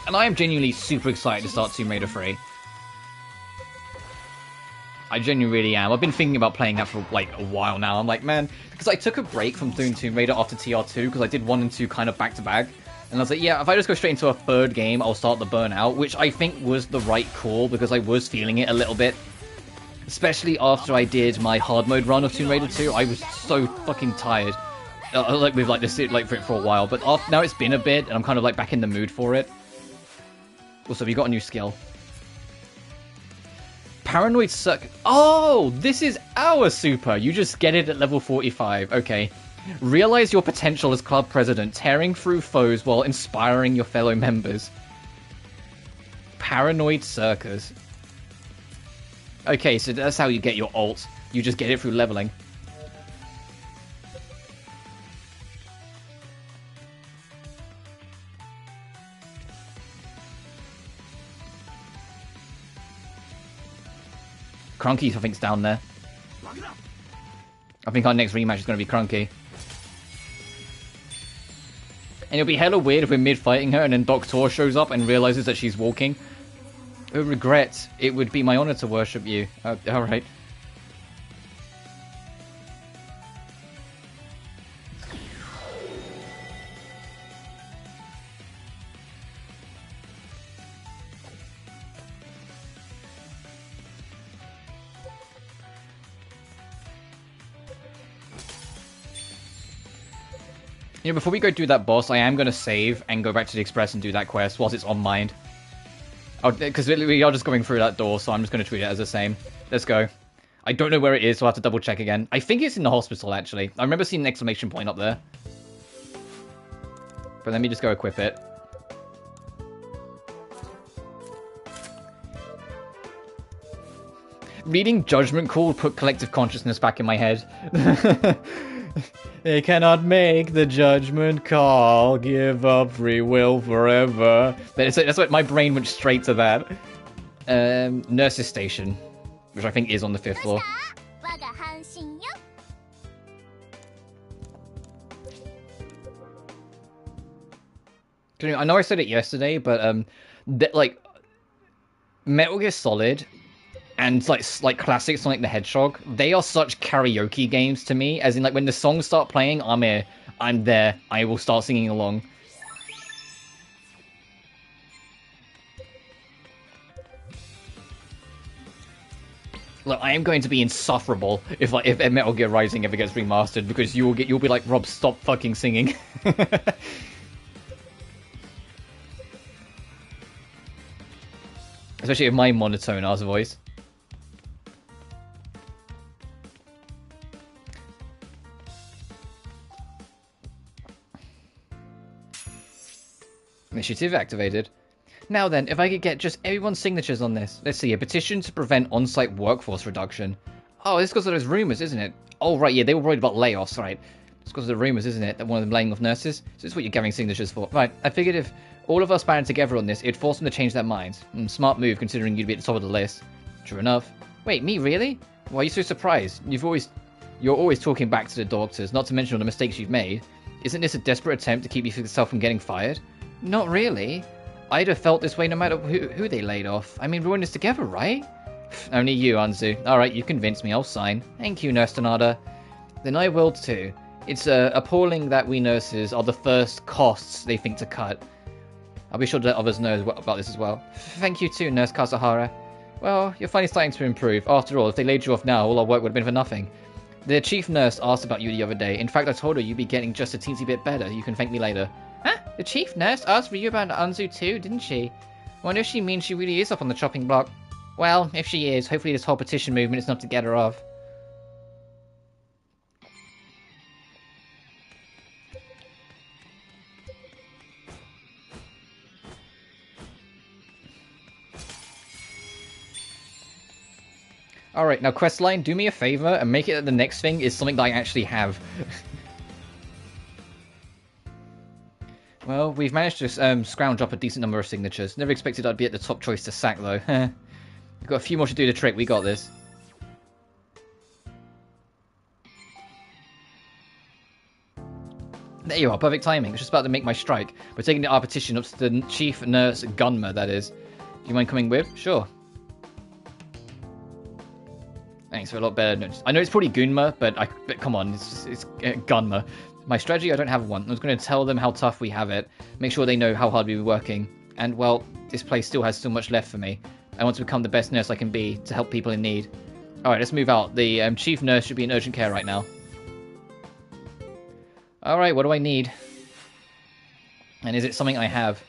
[SPEAKER 1] And I am genuinely super excited to start Tomb Raider 3. I genuinely really am. I've been thinking about playing that for like a while now. I'm like, man, because I took a break from doing Tomb Raider after TR2 because I did 1 and 2 kind of back to back. And I was like, yeah, if I just go straight into a third game, I'll start the Burnout, which I think was the right call because I was feeling it a little bit. Especially after I did my hard mode run of Tomb Raider 2, I was so fucking tired. Like with like this, like for a while, but now it's been a bit, and I'm kind of like back in the mood for it. Also, we got a new skill. Paranoid Circuit. Oh, this is our super. You just get it at level 45. Okay. Realize your potential as club president, tearing through foes while inspiring your fellow members. Paranoid Circus. Okay, so that's how you get your ult. You just get it through leveling. Crunky, I think, is down there. I think our next rematch is going to be Crunky. And it'll be hella weird if we're mid-fighting her and then Doctor shows up and realizes that she's walking. Oh, regret. It would be my honor to worship you. Alright. You know, before we go do that boss, I am going to save and go back to the Express and do that quest whilst it's on mind. Because we are just going through that door, so I'm just going to treat it as the same. Let's go. I don't know where it is, so I'll have to double check again. I think it's in the hospital, actually. I remember seeing an exclamation point up there. But let me just go equip it. Reading Judgment Call put collective consciousness back in my head. They cannot make the judgment call, give up free will forever. That's what my brain went straight to that. Nurse's Station, which I think is on the 5th floor. I know I said it yesterday, but like Metal Gear Solid and like classic Sonic the Hedgehog, they are such karaoke games to me. As in, like, when the songs start playing, I'm here, I'm there, I will start singing along. Look, I am going to be insufferable if Metal Gear Rising ever gets remastered, because you'll be like, Rob, stop fucking singing. Especially with my monotone ass voice. Initiative activated. Now then, if I could get just everyone's signatures on this. Let's see, a petition to prevent on-site workforce reduction. Oh, this is because of those rumours, isn't it? Oh, right, yeah, they were worried about layoffs, right. It's because of the rumours, isn't it, that one of them laying off nurses? So this is what you're gathering signatures for. Right, I figured if all of us banded together on this, it'd force them to change their minds. Smart move, considering you'd be at the top of the list. True enough. Wait, me, really? Why are you so surprised? You're always talking back to the doctors, not to mention all the mistakes you've made. Isn't this a desperate attempt to keep yourself from getting fired? Not really. I'd have felt this way no matter who they laid off. I mean, we're in this together, right? Only you, Anzu. Alright, you convinced me. I'll sign. Thank you, Nurse Tanada. Then I will too. It's appalling that we nurses are the first costs they think to cut. I'll be sure to let others know about this as well. Thank you too, Nurse Kasahara. Well, you're finally starting to improve. After all, if they laid you off now, all our work would have been for nothing. The chief nurse asked about you the other day. In fact, I told her you'd be getting just a teensy bit better. You can thank me later. Huh? The chief nurse asked for you about Anzu too, didn't she? Wonder if she means she really is up on the chopping block. Well, if she is, hopefully this whole petition movement is enough to get her off. Alright, now questline, do me a favor and make it that the next thing is something that I actually have. Well, we've managed to scrounge up a decent number of signatures. Never expected I'd be at the top choice to sack, though. We've got a few more to do the trick. We got this. There you are. Perfect timing. I was just about to make my strike. We're taking our petition up to the chief nurse Gunma, that is. Do you mind coming with? Sure. Thanks for a lot better notes. I know it's probably Gunma, but come on, it's Gunma. My strategy, I don't have one. I was going to tell them how tough we have it, make sure they know how hard we've been working, and, well, this place still has so much left for me. I want to become the best nurse I can be to help people in need. Alright, let's move out. The chief nurse should be in urgent care right now. Alright, what do I need? And is it something I have?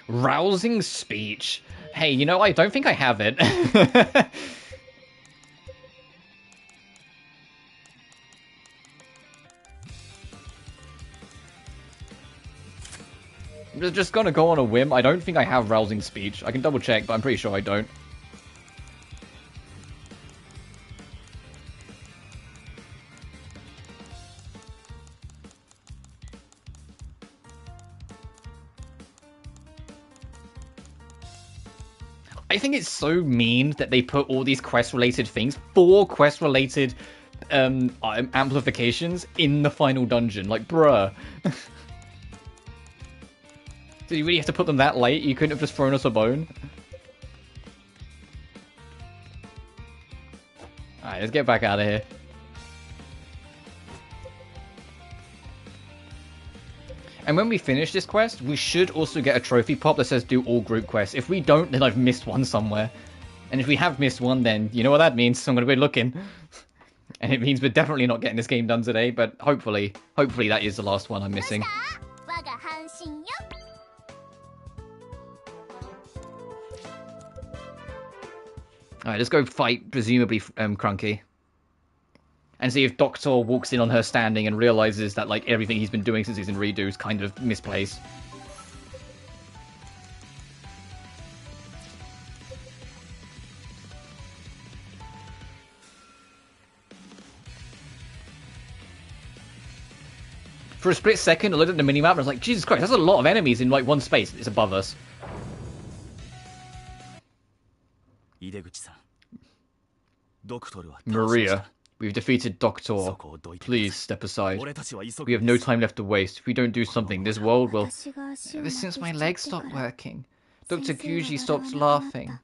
[SPEAKER 1] Rousing speech. Hey, you know, I don't think I have it. I'm just gonna go on a whim. I don't think I have rousing speech. I can double check, but I'm pretty sure I don't. I think it's so mean that they put all these quest-related things, 4 quest-related amplifications in the final dungeon. Like, bruh. Did you really have to put them that late? You couldn't have just thrown us a bone? Alright, let's get back out of here. And when we finish this quest, we should also get a trophy pop that says do all group quests. If we don't, then I've missed one somewhere. And if we have missed one, then you know what that means. So I'm going to be looking. And it means we're definitely not getting this game done today, but hopefully that is the last one I'm missing. Alright, let's go fight, presumably, Crunky. And see if Doctor walks in on her standing and realizes that, like, everything he's been doing since he's in Redo is kind of misplaced. For a split second, I looked at the minimap and I was like, Jesus Christ, that's a lot of enemies in, like, one space. It's above us. Maria, we've defeated Doctor. Please step aside. We have no time left to waste. If we don't do something, this world will... Ever since my legs stopped working, Dr. Guji stopped laughing.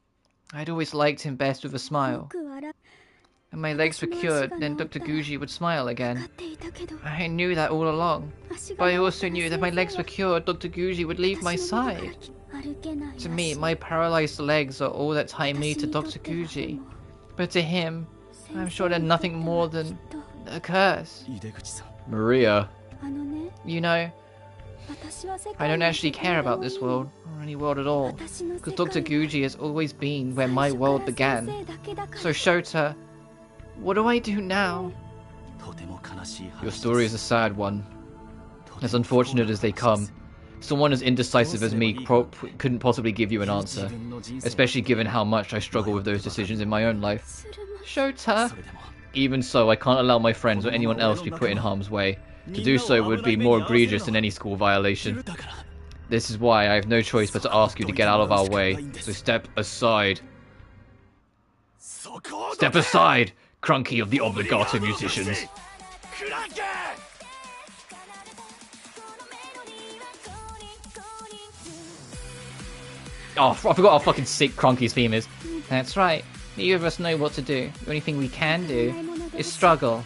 [SPEAKER 1] I'd always liked him best with a smile. And my legs were cured, then Dr. Guji would smile again. I knew that all along. But I also knew that my legs were cured, Dr. Guji would leave my side. To me, my paralyzed legs are all that tie me to Dr. Guji. But to him, I'm sure they're nothing more than a curse. Maria. You know, I don't actually care about this world, or any world at all, because Dr. Guji has always been where my world began. So Shota, what do I do now? Your story is a sad one. As unfortunate as they come, someone as indecisive as me couldn't possibly give you an answer, especially given how much I struggle with those decisions in my own life. Shota! Even so, I can't allow my friends or anyone else to be put in harm's way. To do so would be more egregious than any school violation. This is why I have no choice but to ask you to get out of our way, so step aside. Step aside, Crunky of the Obligato Musicians. Oh, I forgot how fucking sick Crunky's theme is. That's right. Neither of us know what to do. The only thing we can do is struggle.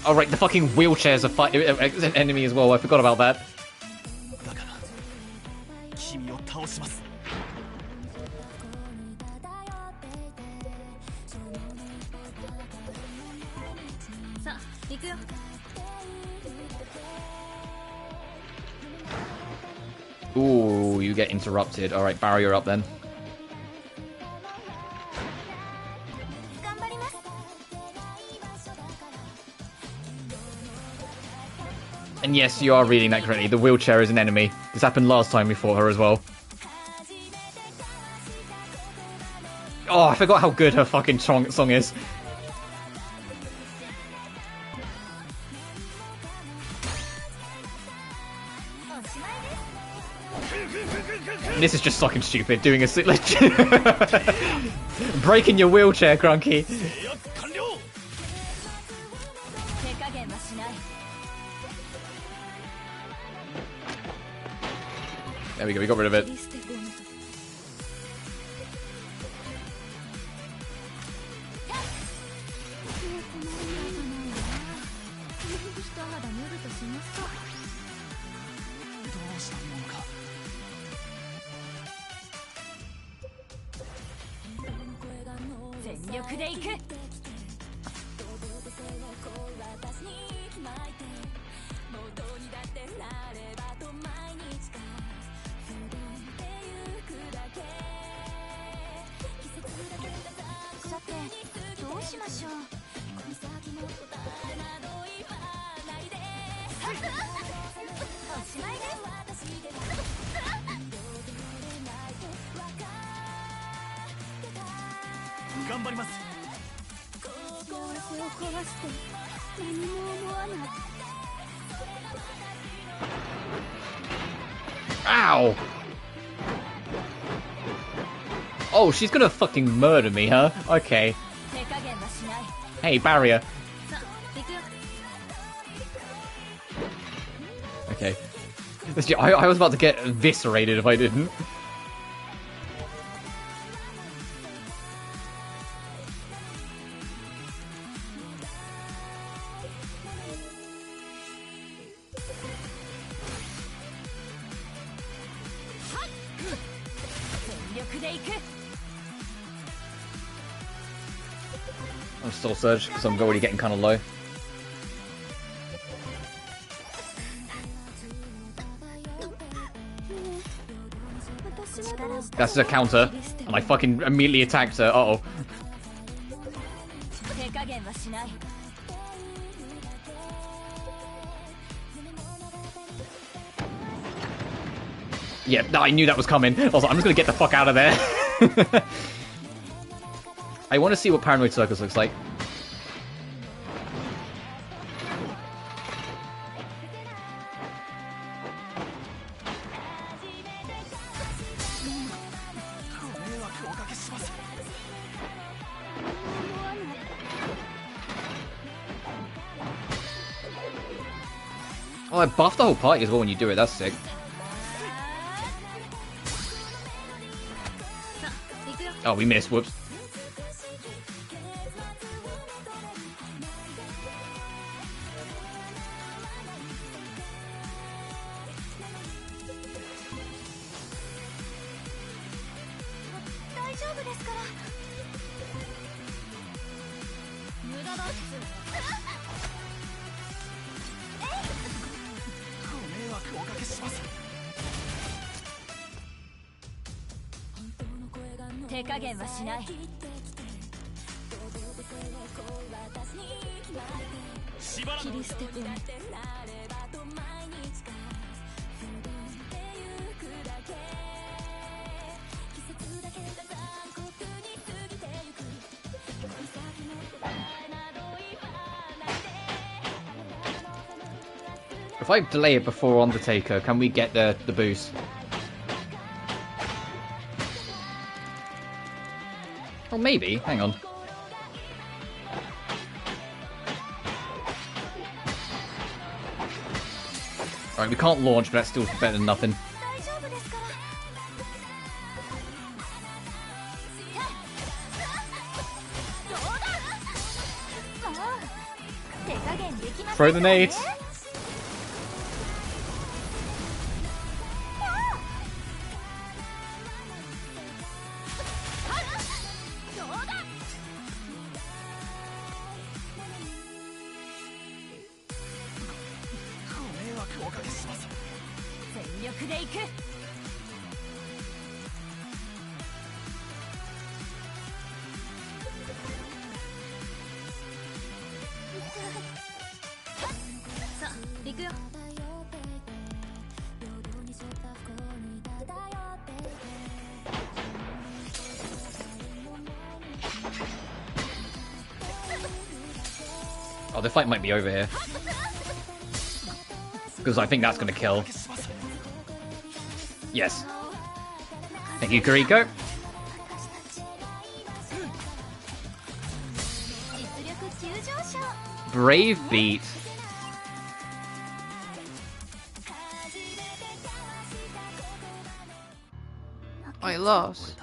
[SPEAKER 1] Oh right, the fucking wheelchair's an enemy as well. I forgot about that. Ooh, you get interrupted. Alright, barrier up then. And yes, you are reading that correctly. The wheelchair is an enemy. This happened last time we fought her as well. Oh, I forgot how good her fucking song is. This is just fucking stupid, doing a breaking your wheelchair, Crunky. There we go, we got rid of it. Ow! Oh, she's gonna fucking murder me, huh? Okay. Hey, barrier. Okay. I was about to get eviscerated if I didn't. I'll still surge because I'm already getting kind of low. That's a counter, and I fucking immediately attacked her. Uh-oh. Yeah, I knew that was coming. I was like, I'm just gonna get the fuck out of there. I want to see what Paranoid Circus looks like. Oh, I buffed the whole party as well when you do it. That's sick. Oh, we missed. Whoops. If I delay it before Undertaker, can we get the boost? Or maybe. Hang on. Alright, we can't launch, but that's still better than nothing. Throw the nades! Oh, the fight might be over here. Because I think that's going to kill. Yes. Thank you, Kuriko. Brave beat. I lost.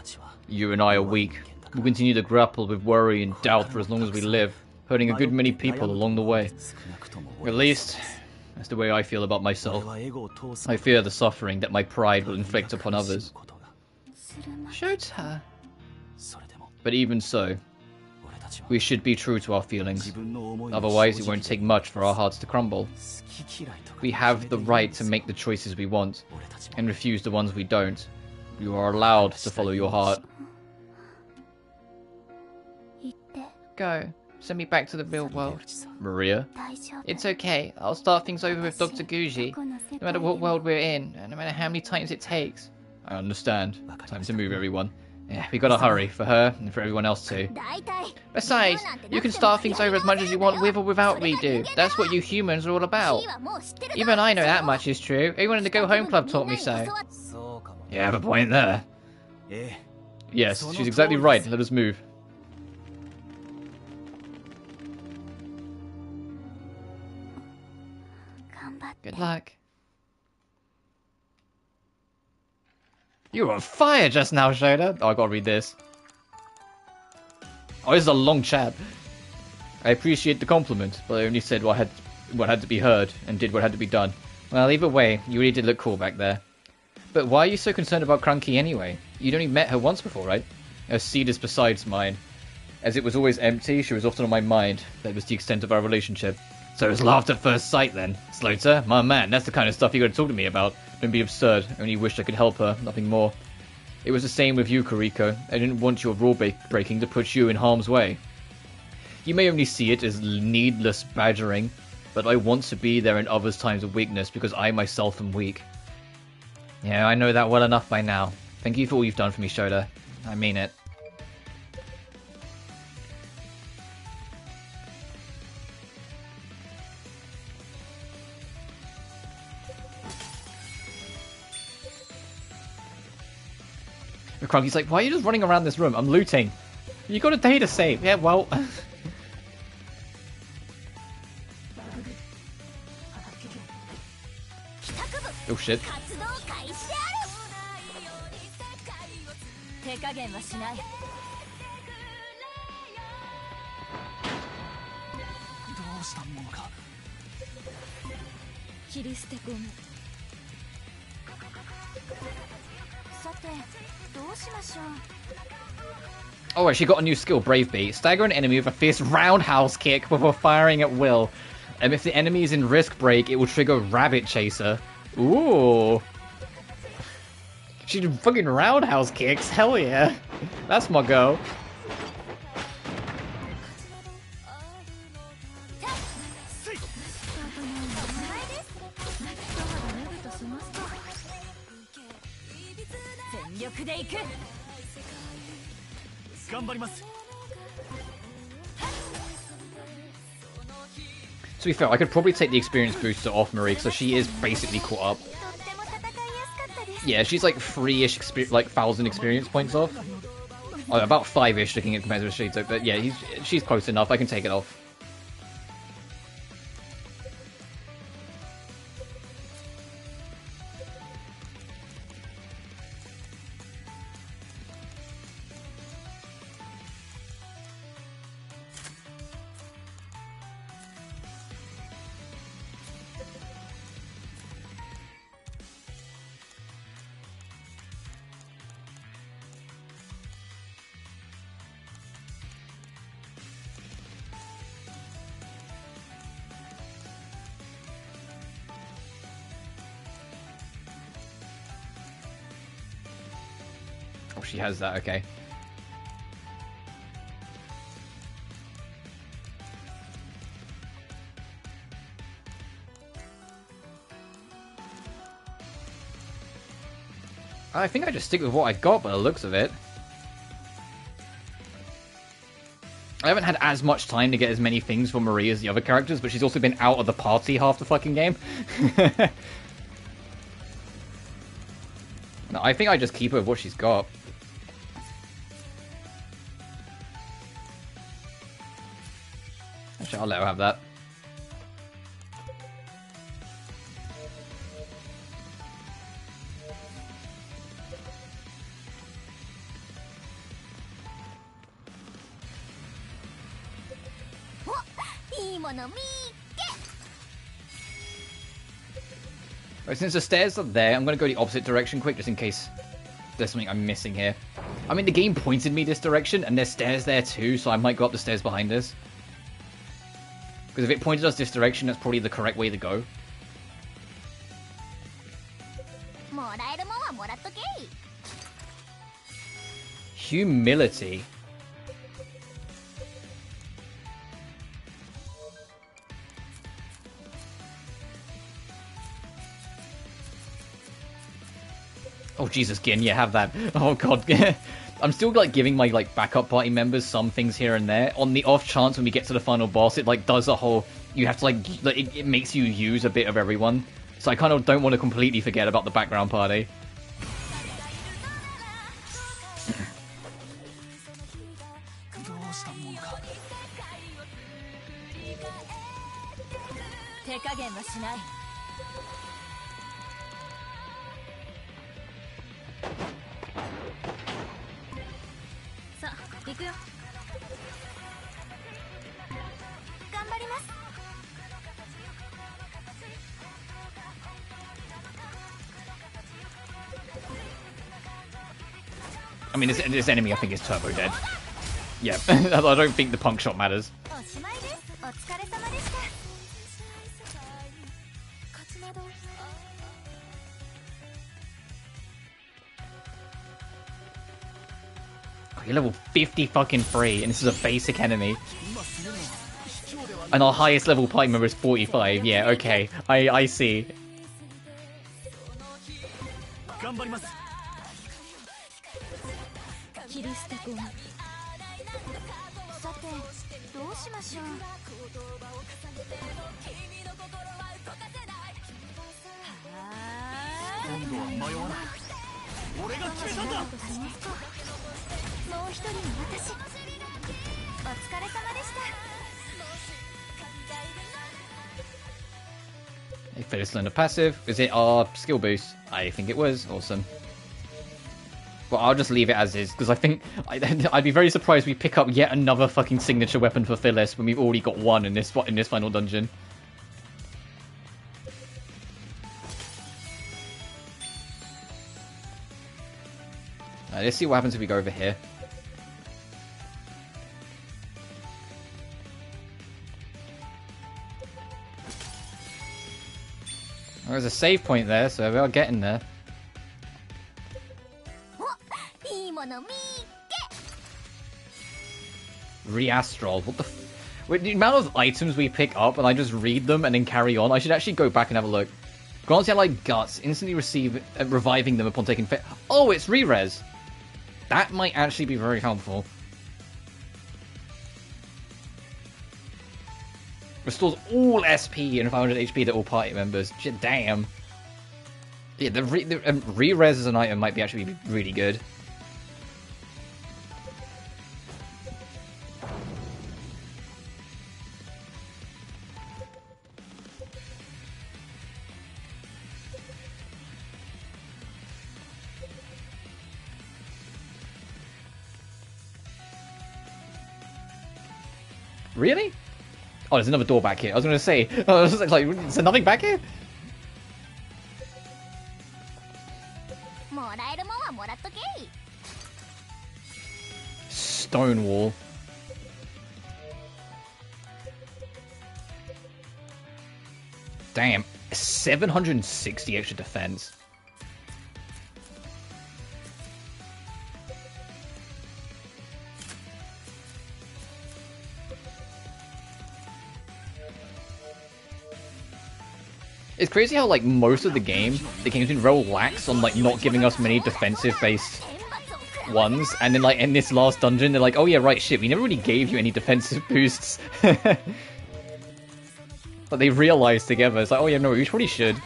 [SPEAKER 1] You and I are weak. We'll continue to grapple with worry and doubt for as long as we live, hurting a good many people along the way. At least, that's the way I feel about myself. I fear the suffering that my pride will inflict upon others. Shota. But even so, we should be true to our feelings. Otherwise, it won't take much for our hearts to crumble. We have the right to make the choices we want, and refuse the ones we don't. You are allowed to follow your heart. Go. Send me back to the real world. Maria? It's okay. I'll start things over with Dr. Guji. No matter what world we're in, and no matter how many times it takes. I understand. Time to move, everyone. Yeah, we gotta hurry, for her, and for everyone else too. Besides, you can start things over as much as you want with or without redo. That's what you humans are all about. Even I know that much is true. Everyone in the Go Home Club taught me so. You have a point there. Yes, she's exactly right. Let us move. Good luck. You were on fire just now, Shota. Oh, I gotta read this. Oh, this is a long chat. I appreciate the compliment, but I only said what had to be heard and did what had to be done. Well, either way, you really did look cool back there. But why are you so concerned about Krunky anyway? You'd only met her once before, right? Her seed is besides mine. As it was always empty, she was often on my mind. That was the extent of our relationship. So it was love at first sight then. Sloter, my man, that's the kind of stuff you gotta talk to me about. Don't be absurd. I only wished I could help her, nothing more. It was the same with you, Kuriko. I didn't want your rule breaking to put you in harm's way. You may only see it as needless badgering, but I want to be there in others' times of weakness because I myself am weak. Yeah, I know that well enough by now. Thank you for all you've done for me, Shota. I mean it. Crunkey's like, why are you just running around this room? I'm looting. You got a day to save. Yeah, well... oh shit. Oh, she got a new skill, Brave Beat. Stagger an enemy with a fierce roundhouse kick before firing at will. And if the enemy is in risk break, it will trigger Rabbit Chaser. Ooh. She did fucking roundhouse kicks. Hell yeah. That's my go. To be fair, I could probably take the experience booster off Marie, so she is basically caught up. Yeah, she's like 3-ish, like 1,000 experience points off. Oh, about 5-ish looking at compared to Shito, but yeah, she's close enough. I can take it off. She has that, okay. I think I just stick with what I got by the looks of it. I haven't had as much time to get as many things for Marie as the other characters, but she's also been out of the party half the fucking game. No, I think I just keep her with what she's got. Actually, I'll let her have that. Right, since the stairs are there, I'm going to go the opposite direction quick, just in case there's something I'm missing here. I mean, the game pointed me this direction, and there's stairs there too, so I might go up the stairs behind us. Because if it pointed us this direction, that's probably the correct way to go. Humility. Oh Jesus, Gin, yeah, have that. Oh god. I'm still like giving my like backup party members some things here and there. On the off chance when we get to the final boss, it like does a whole, you have to like it makes you use a bit of everyone. So I kind of don't want to completely forget about the background party. I mean, this enemy I think is turbo dead. Yeah, I don't think the punk shot matters. Oh, you're level 50 fucking 3, and this is a basic enemy. And our highest level party member is 45. Yeah, okay. I see. If they just learn a passive, is it our skill boost? I think it was. Awesome. Well, I'll just leave it as is, because I think I'd be very surprised we pick up yet another fucking signature weapon for Phyllis when we've already got one in this final dungeon. Let's see what happens if we go over here. Well, there's a save point there, so we are getting there. Reastral. What the Wait, the amount of items we pick up and I just read them and then carry on, I should actually go back and have a look. Grants like guts, instantly reviving them upon taking Oh, it's re-res! That might actually be very helpful. Restores all SP and 500 HP to all party members. Damn. Yeah, the re-res as an item might be actually be really good. Really? Oh, there's another door back here. I was going to say, is there nothing back here? Stonewall. Damn, 760 extra defense. It's crazy how, like, most of the game's been real lax on, like, not giving us many defensive-based ones, and then, like, in this last dungeon, they're like, oh yeah, right, shit, we never really gave you any defensive boosts. But they realized together, it's like, oh yeah, no, we probably should.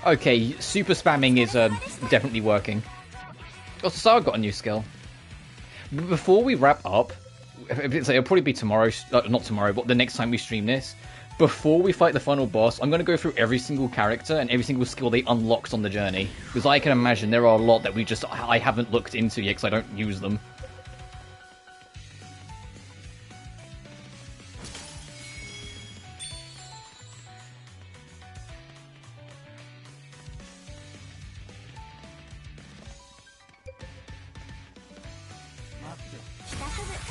[SPEAKER 1] Okay, super spamming is definitely working. Oh, Sarah got a new skill. Before we wrap up, it'll probably be tomorrow, not tomorrow, but the next time we stream this. Before we fight the final boss, I'm going to go through every single character and every single skill they unlocked on the journey. Because I can imagine there are a lot that I haven't looked into yet because I don't use them.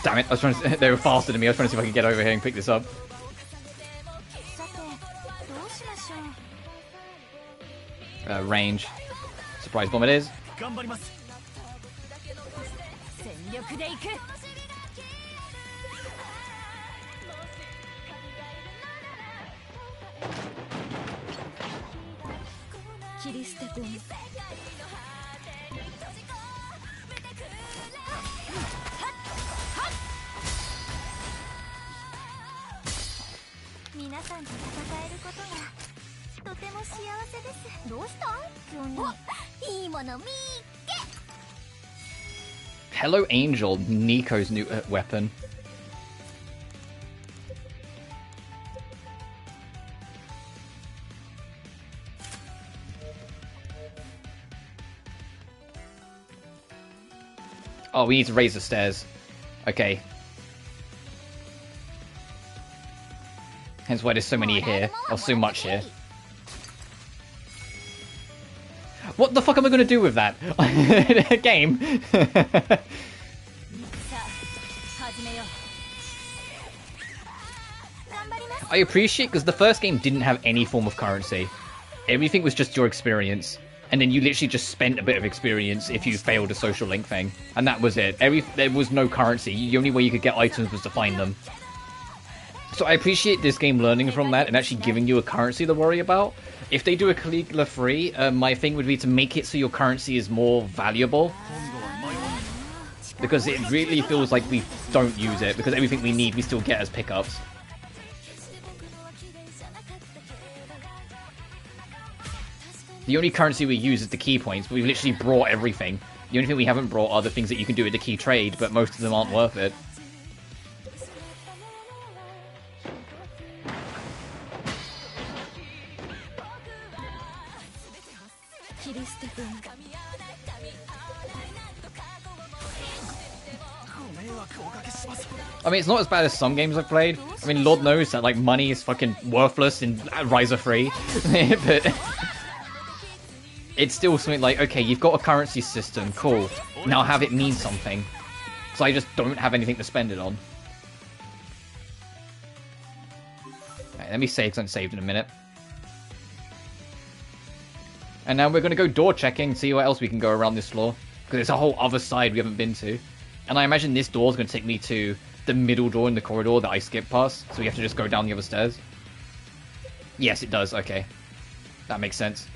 [SPEAKER 1] Damn it, I was trying to, they were faster than me, I was trying to see if I could get over here and pick this up. Range. Surprise bomb it is. Hello Angel, Nico's new weapon. Oh, we need to raise the stairs. Okay. Hence why there's so many here. Or so much here. What the fuck am I gonna do with that? Game? I appreciate because the first game didn't have any form of currency. Everything was just your experience. And then you literally just spent a bit of experience if you failed a social link thing. And that was it. There was no currency. The only way you could get items was to find them. So I appreciate this game learning from that and actually giving you a currency to worry about. If they do a Caligula free, my thing would be to make it so your currency is more valuable. Because it really feels like we don't use it, because everything we need we still get as pickups. The only currency we use is the key points, but we've literally brought everything. The only thing we haven't brought are the things that you can do with the key trade, but most of them aren't worth it. I mean, it's not as bad as some games I've played. I mean, Lord knows that, like, money is fucking worthless in Riser Free. But it's still something like, okay, you've got a currency system, cool. Now have it mean something. So I just don't have anything to spend it on. Right, let me save, because I haven't saved in a minute. And now we're going to go door checking, see what else we can go around this floor. Because there's a whole other side we haven't been to. And I imagine this door is going to take me to the middle door in the corridor that I skipped past. So we have to just go down the other stairs. Yes, it does. Okay. That makes sense.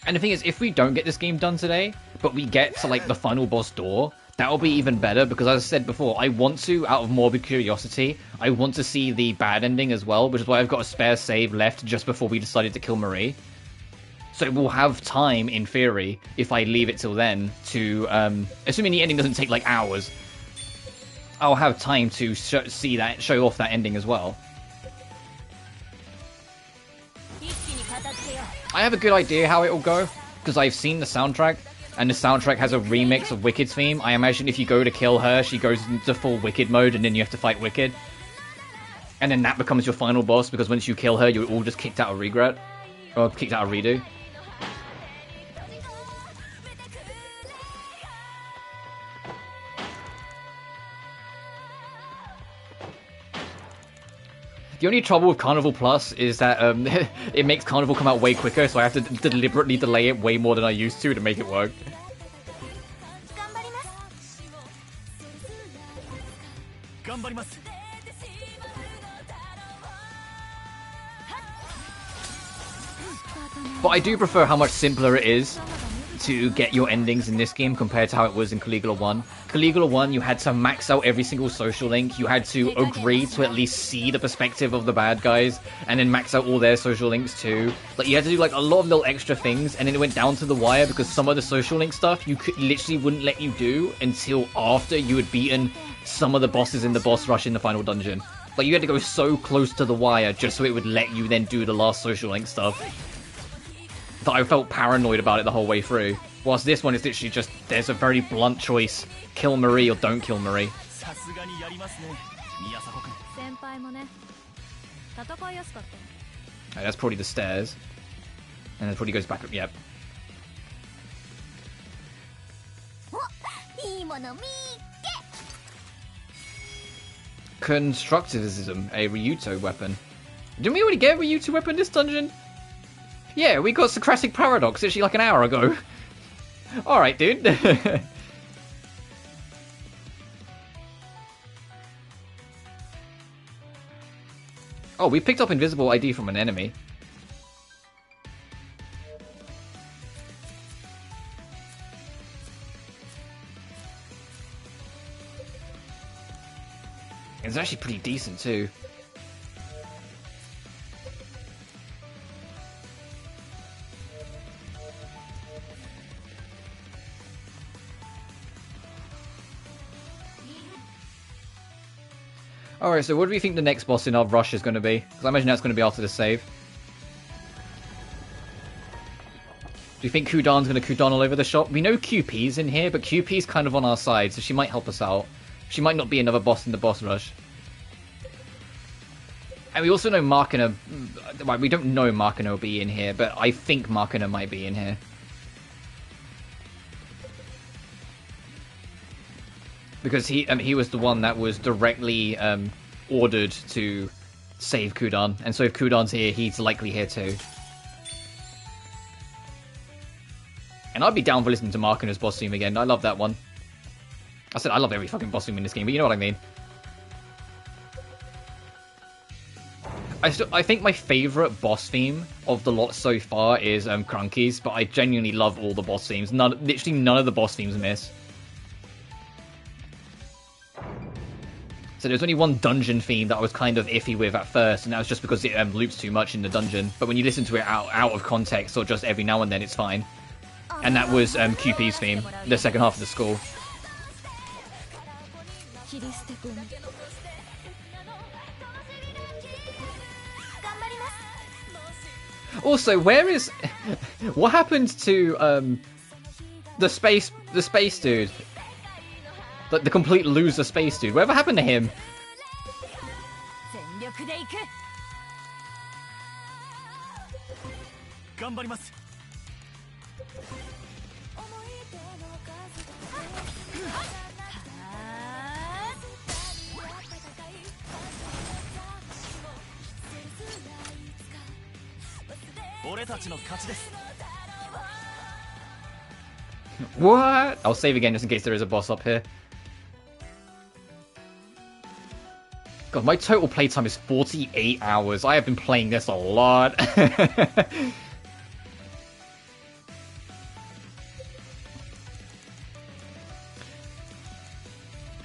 [SPEAKER 1] And the thing is, if we don't get this game done today, but we get to, like, the final boss door, that'll be even better, because as I said before, I want to, out of morbid curiosity, I want to see the bad ending as well, which is why I've got a spare save left just before we decided to kill Marie. So we'll have time, in theory, if I leave it till then, to, assuming the ending doesn't take, like, hours, I'll have time to show off that ending as well. I have a good idea how it will go, because I've seen the soundtrack, and the soundtrack has a remix of Wicked's theme. I imagine if you go to kill her, she goes into full Wicked mode, and then you have to fight Wicked. And then that becomes your final boss, because once you kill her, you're all just kicked out of regret. Or kicked out of redo. The only trouble with Carnival Plus is that it makes Carnival come out way quicker, so I have to deliberately delay it way more than I used to make it work. But I do prefer how much simpler it is to get your endings in this game compared to how it was in Caligula 1. Caligula 1, you had to max out every single social link, you had to agree to at least see the perspective of the bad guys, and then max out all their social links too. Like, you had to do, like, a lot of little extra things, and then it went down to the wire because some of the social link stuff you literally wouldn't let you do until after you had beaten some of the bosses in the boss rush in the final dungeon. Like, you had to go so close to the wire just so it would let you then do the last social link stuff. That I felt paranoid about it the whole way through. Whilst this one is literally just, there's a very blunt choice. Kill Marie or don't kill Marie. Right, that's probably the stairs. And it probably goes back up, yep. Constructivism, a Ryuto weapon. Didn't we already get a Ryuto weapon this dungeon? Yeah, we got Socratic Paradox literally like an hour ago. Alright, dude. Oh, we picked up invisible ID from an enemy. It's actually pretty decent too. Alright, so what do we think the next boss in our rush is going to be? Because I imagine that's going to be after the save. Do you think Kudan's going to Kudan all over the shop? We know QP's in here, but QP's kind of on our side, so she might help us out. She might not be another boss in the boss rush. And we also know Markina... Well, we don't know Markina will be in here, but I think Markina might be in here. Because he was the one that was directly ordered to save Kudan. And so if Kudan's here, he's likely here too. And I'd be down for listening to Markina's boss theme again. I love that one. I said I love every fucking boss theme in this game, but you know what I mean. I think my favourite boss theme of the lot so far is Crunky's, but I genuinely love all the boss themes. Literally none of the boss themes miss. So there's only one dungeon theme that I was kind of iffy with at first, and that was just because it loops too much in the dungeon. But when you listen to it out of context, or just every now and then, it's fine. And that was QP's theme, the second half of the school. Also, where is... What happened to the space dude? The complete loser space dude. Whatever happened to him? What? I'll save again just in case there is a boss up here. God, my total playtime is 48 hours. I have been playing this a lot. And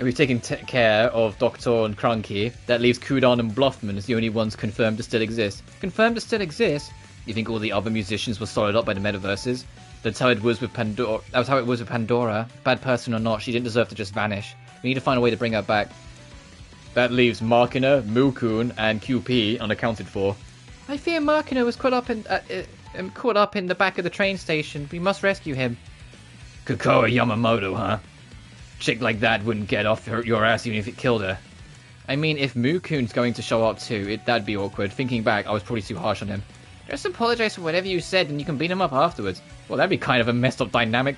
[SPEAKER 1] we've taken care of Doctor and Crunky. That leaves Kudan and Bluffman as the only ones confirmed to still exist. Confirmed to still exist? You think all the other musicians were swallowed up by the metaverses? That's how it was with Pandora. That was how it was with Pandora. Bad person or not, she didn't deserve to just vanish. We need to find a way to bring her back. That leaves Markina, Mukun, and QP unaccounted for. I fear Markina was caught up in the back of the train station. We must rescue him. Kokoa Yamamoto, huh? Chick like that wouldn't get off your ass even if it killed her. I mean, if Mukun's going to show up too, that'd be awkward. Thinking back, I was probably too harsh on him. Just apologize for whatever you said and you can beat him up afterwards. Well, that'd be kind of a messed up dynamic.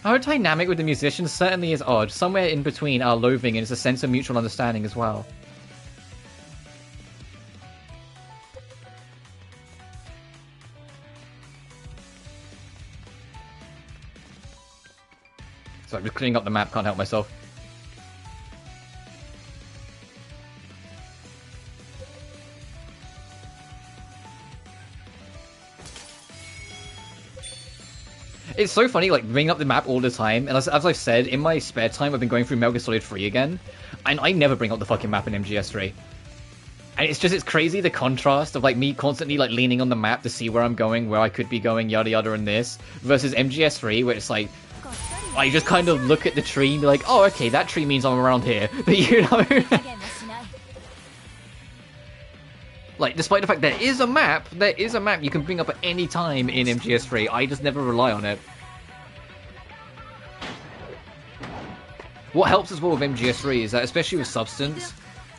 [SPEAKER 1] Our dynamic with the musicians certainly is odd. Somewhere in between our loathing and it's a sense of mutual understanding as well. So I'm just cleaning up the map, can't help myself. It's so funny, like, bringing up the map all the time, and as I've said, in my spare time I've been going through Metal Gear Solid 3 again, and I never bring up the fucking map in MGS3. And it's crazy, the contrast of, like, me constantly, like, leaning on the map to see where I'm going, where I could be going, yada yada and this, versus MGS3, where it's like, I just kind of look at the tree and be like, oh, okay, that tree means I'm around here, but you know... Like, despite the fact there is a map you can bring up at any time in MGS3, I just never rely on it. What helps as well with MGS3 is that, especially with Substance,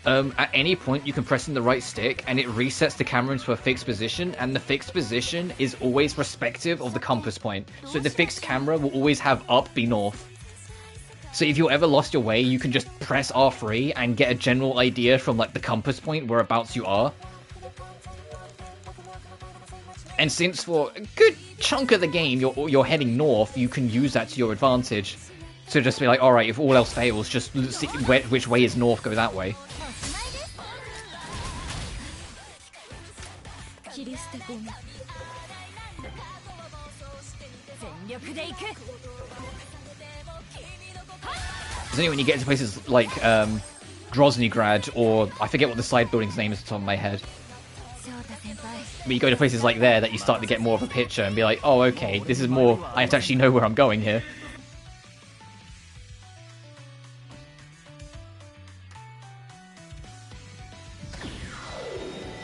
[SPEAKER 1] at any point you can press in the right stick and it resets the camera into a fixed position, and the fixed position is always respective of the compass point. So the fixed camera will always have up be north. So if you're ever lost your way, you can just press R3 and get a general idea from, like, the compass point whereabouts you are. And since for a good chunk of the game you're heading north, you can use that to your advantage. So just be like, alright, if all else fails, just see which way is north, go that way. Because anyway, when you get to places like Groznygrad, or I forget what the side building's name is off the top of my head. But you go to places like there that you start to get more of a picture and be like, oh, okay, this is more... I have to actually know where I'm going here.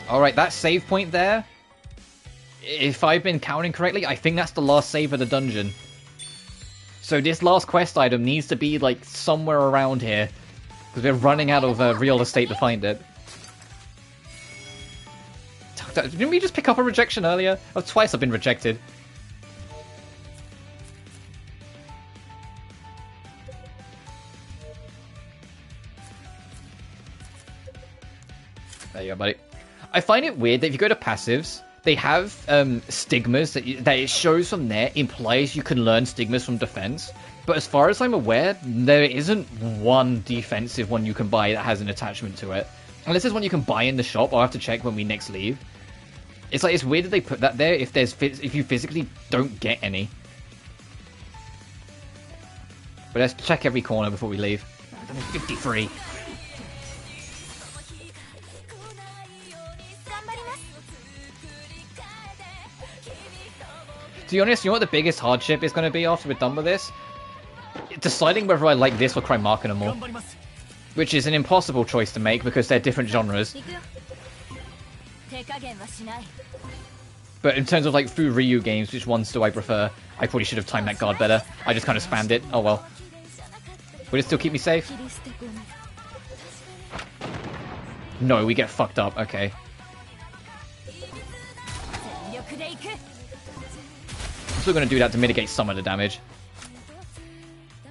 [SPEAKER 1] Alright, that save point there, if I've been counting correctly, I think that's the last save of the dungeon. So this last quest item needs to be, like, somewhere around here. Because we're running out of real estate to find it. Didn't we just pick up a rejection earlier? Oh, twice I've been rejected. There you go, buddy. I find it weird that if you go to passives, they have stigmas that it shows from there, implies you can learn stigmas from defense. But as far as I'm aware, there isn't one defensive one you can buy that has an attachment to it. Unless there's one you can buy in the shop, I'll have to check when we next leave. It's like, it's weird that they put that there if you physically don't get any. But let's check every corner before we leave. 53. To be honest, you know what the biggest hardship is going to be after we're done with this? Deciding whether I like this or Crimarchina more. Which is an impossible choice to make because they're different genres. But in terms of like Furina games, which ones do I prefer? I probably should have timed that guard better. I just kind of spammed it. Oh well. Would it still keep me safe? No, we get fucked up. Okay. I'm still going to do that to mitigate some of the damage.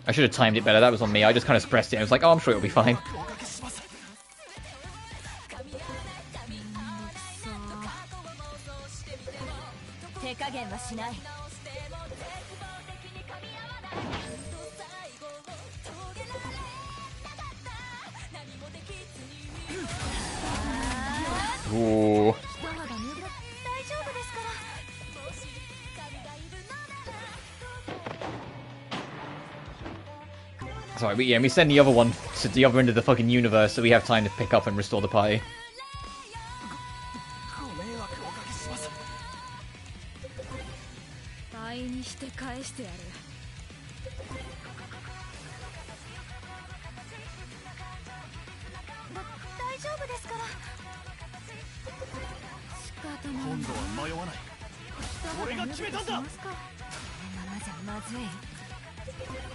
[SPEAKER 1] I should have timed it better. That was on me. I just kind of pressed it. I was like, oh, I'm sure it'll be fine. Ooh. Sorry, we send the other one to the other end of the fucking universe so we have time to pick up and restore the party.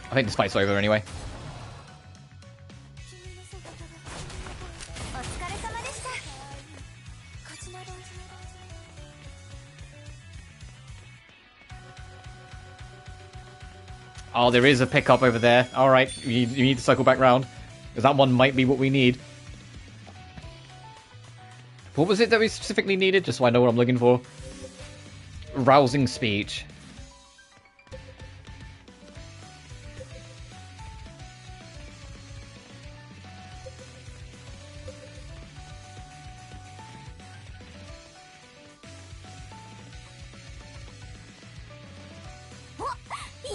[SPEAKER 1] I think this fight's over anyway. Oh, there is a pickup over there. Alright, you need to cycle back round. Because that one might be what we need. What was it that we specifically needed? Just so I know what I'm looking for. Rousing speech.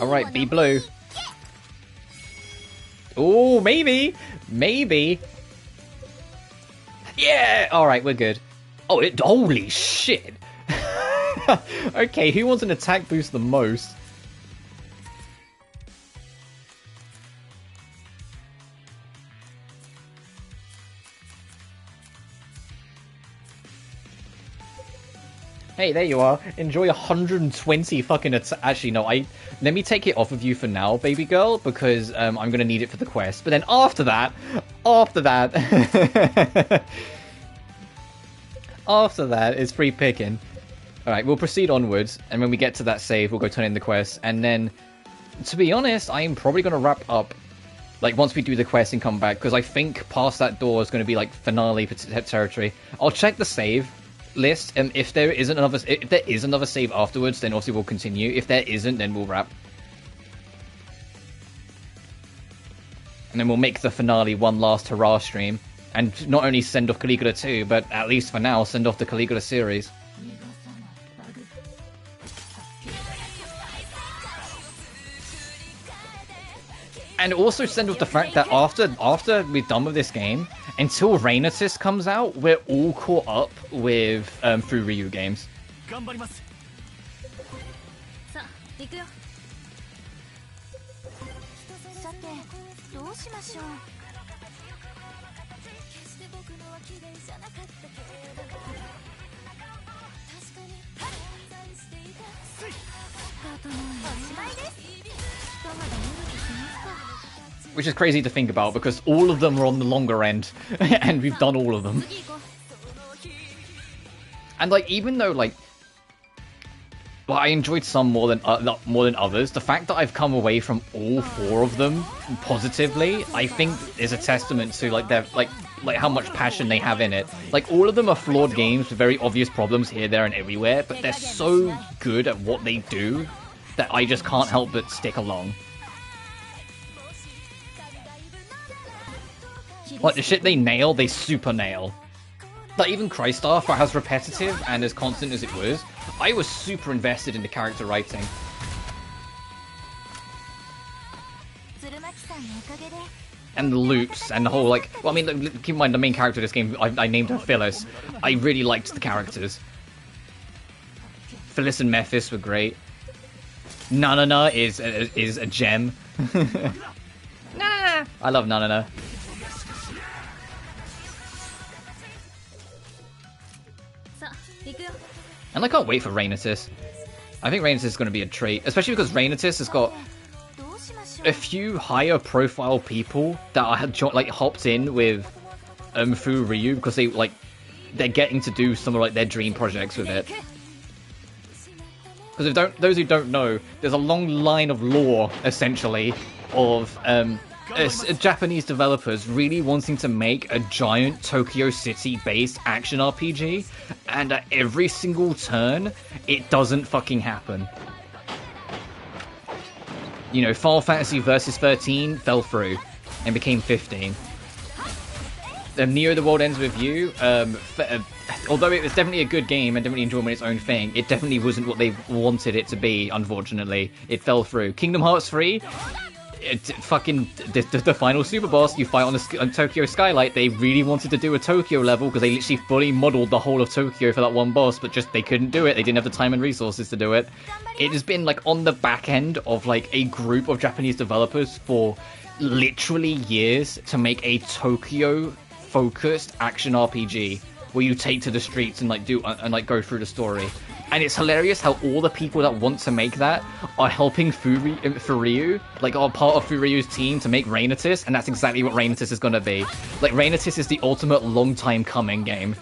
[SPEAKER 1] Alright, be blue. Oh, maybe! Maybe! Yeah! Alright, we're good. Oh, holy shit! Okay, who wants an attack boost the most? Hey, there you are. Enjoy 120 fucking actually, no, let me take it off of you for now, baby girl, because I'm gonna need it for the quest. But then after that, after that, it's free picking. Alright, we'll proceed onwards, and when we get to that save, we'll go turn in the quest. And then, to be honest, I am probably gonna wrap up, like, once we do the quest and come back, because I think past that door is gonna be, like, finale territory. I'll check the save list, and if there is another save afterwards, then obviously we'll continue. If there isn't, then we'll wrap. And then we'll make the finale one last hurrah stream, and not only send off Caligula 2, but at least for now, send off the Caligula series. And also send off the fact that after we're done with this game, until Reinatus comes out, we're all caught up with Furina games. Which is crazy to think about, because all of them are on the longer end, and we've done all of them. And, like, even though, like, well, I enjoyed some more than others, the fact that I've come away from all 4 of them positively, I think is a testament to, like, their, like how much passion they have in it. Like, all of them are flawed games with very obvious problems here, there, and everywhere, but they're so good at what they do that I just can't help but stick along. Like, the shit they nail, they super nail. Like, even Crystar, for as repetitive and as constant as it was, I was super invested in the character writing. And the loops, and the whole, like... Well, I mean, keep in mind, the main character of this game, I named her Phyllis. I really liked the characters. Phyllis and Mephis were great. Nanana is a gem. Nah, I love Nanana. And I can't wait for Reinatus. I think Reinatus is going to be a treat, especially because Reinatus has got a few higher profile people that I had like hopped in with Furina because they're getting to do some of like their dream projects with it. Because those who don't know, there's a long line of lore essentially of Japanese developers really wanting to make a giant Tokyo City-based action RPG, and at every single turn, it doesn't fucking happen. You know, Final Fantasy Versus 13 fell through and became 15. Neo The World Ends With You, although it was definitely a good game and definitely enjoyable in its own thing, it definitely wasn't what they wanted it to be, unfortunately. It fell through. Kingdom Hearts 3... the final super boss you fight on Tokyo Skylight, they really wanted to do a Tokyo level because they literally fully modeled the whole of Tokyo for that one boss, but just they couldn't do it. They didn't have the time and resources to do it. It has been like on the back end of like a group of Japanese developers for literally years to make a Tokyo focused action RPG where you take to the streets and like go through the story. And it's hilarious how all the people that want to make that are helping Furina, like are part of Furina's team to make Reinatus, and that's exactly what Reinatus is gonna be. Like, Reinatus is the ultimate long time coming game.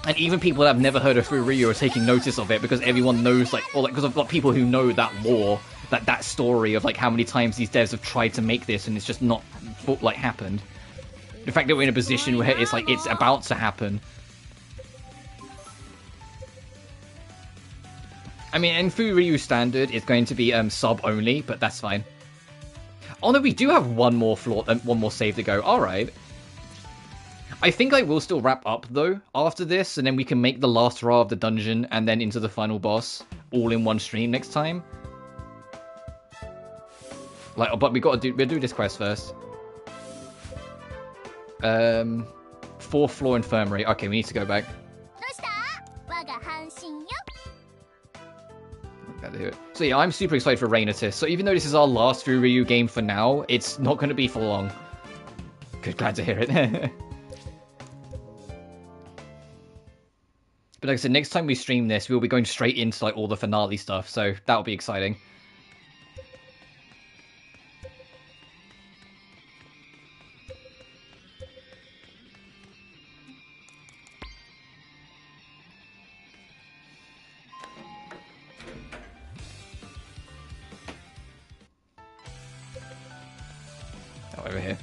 [SPEAKER 1] And even people that have never heard of Furina are taking notice of it because everyone knows, because of people who know that lore, that story of like how many times these devs have tried to make this and it's just not like happened. The fact that we're in a position where it's like it's about to happen. I mean, in Furina standard, it's going to be sub only, but that's fine. Oh no, we do have one more save to go. All right. I think I will still wrap up though after this, and then we can make the last hurrah of the dungeon and then into the final boss all in one stream next time. But we'll do this quest first. 4th floor infirmary. Okay, we need to go back. So yeah, I'm super excited for Reinatus. So even though this is our last Furina game for now, it's not going to be for long. Good, glad to hear it. But like I said, next time we stream this, we'll be going straight into like all the finale stuff, so that'll be exciting. Over here.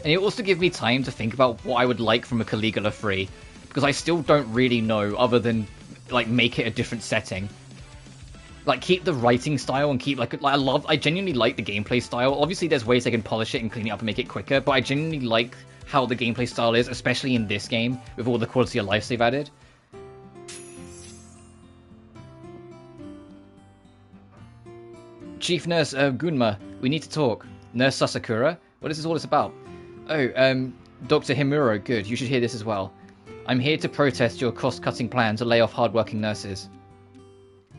[SPEAKER 1] And it also gives me time to think about what I would like from a Caligula 3, because I still don't really know other than like make it a different setting. Like keep the writing style and keep I genuinely like the gameplay style. Obviously there's ways I can polish it and clean it up and make it quicker, but I genuinely like how the gameplay style is, especially in this game, with all the quality of life they've added. Chief Nurse Gunma, we need to talk. Nurse Sasakura, what is this all about? Oh, Dr. Himuro, good, you should hear this as well. I'm here to protest your cost-cutting plan to lay off hard-working nurses.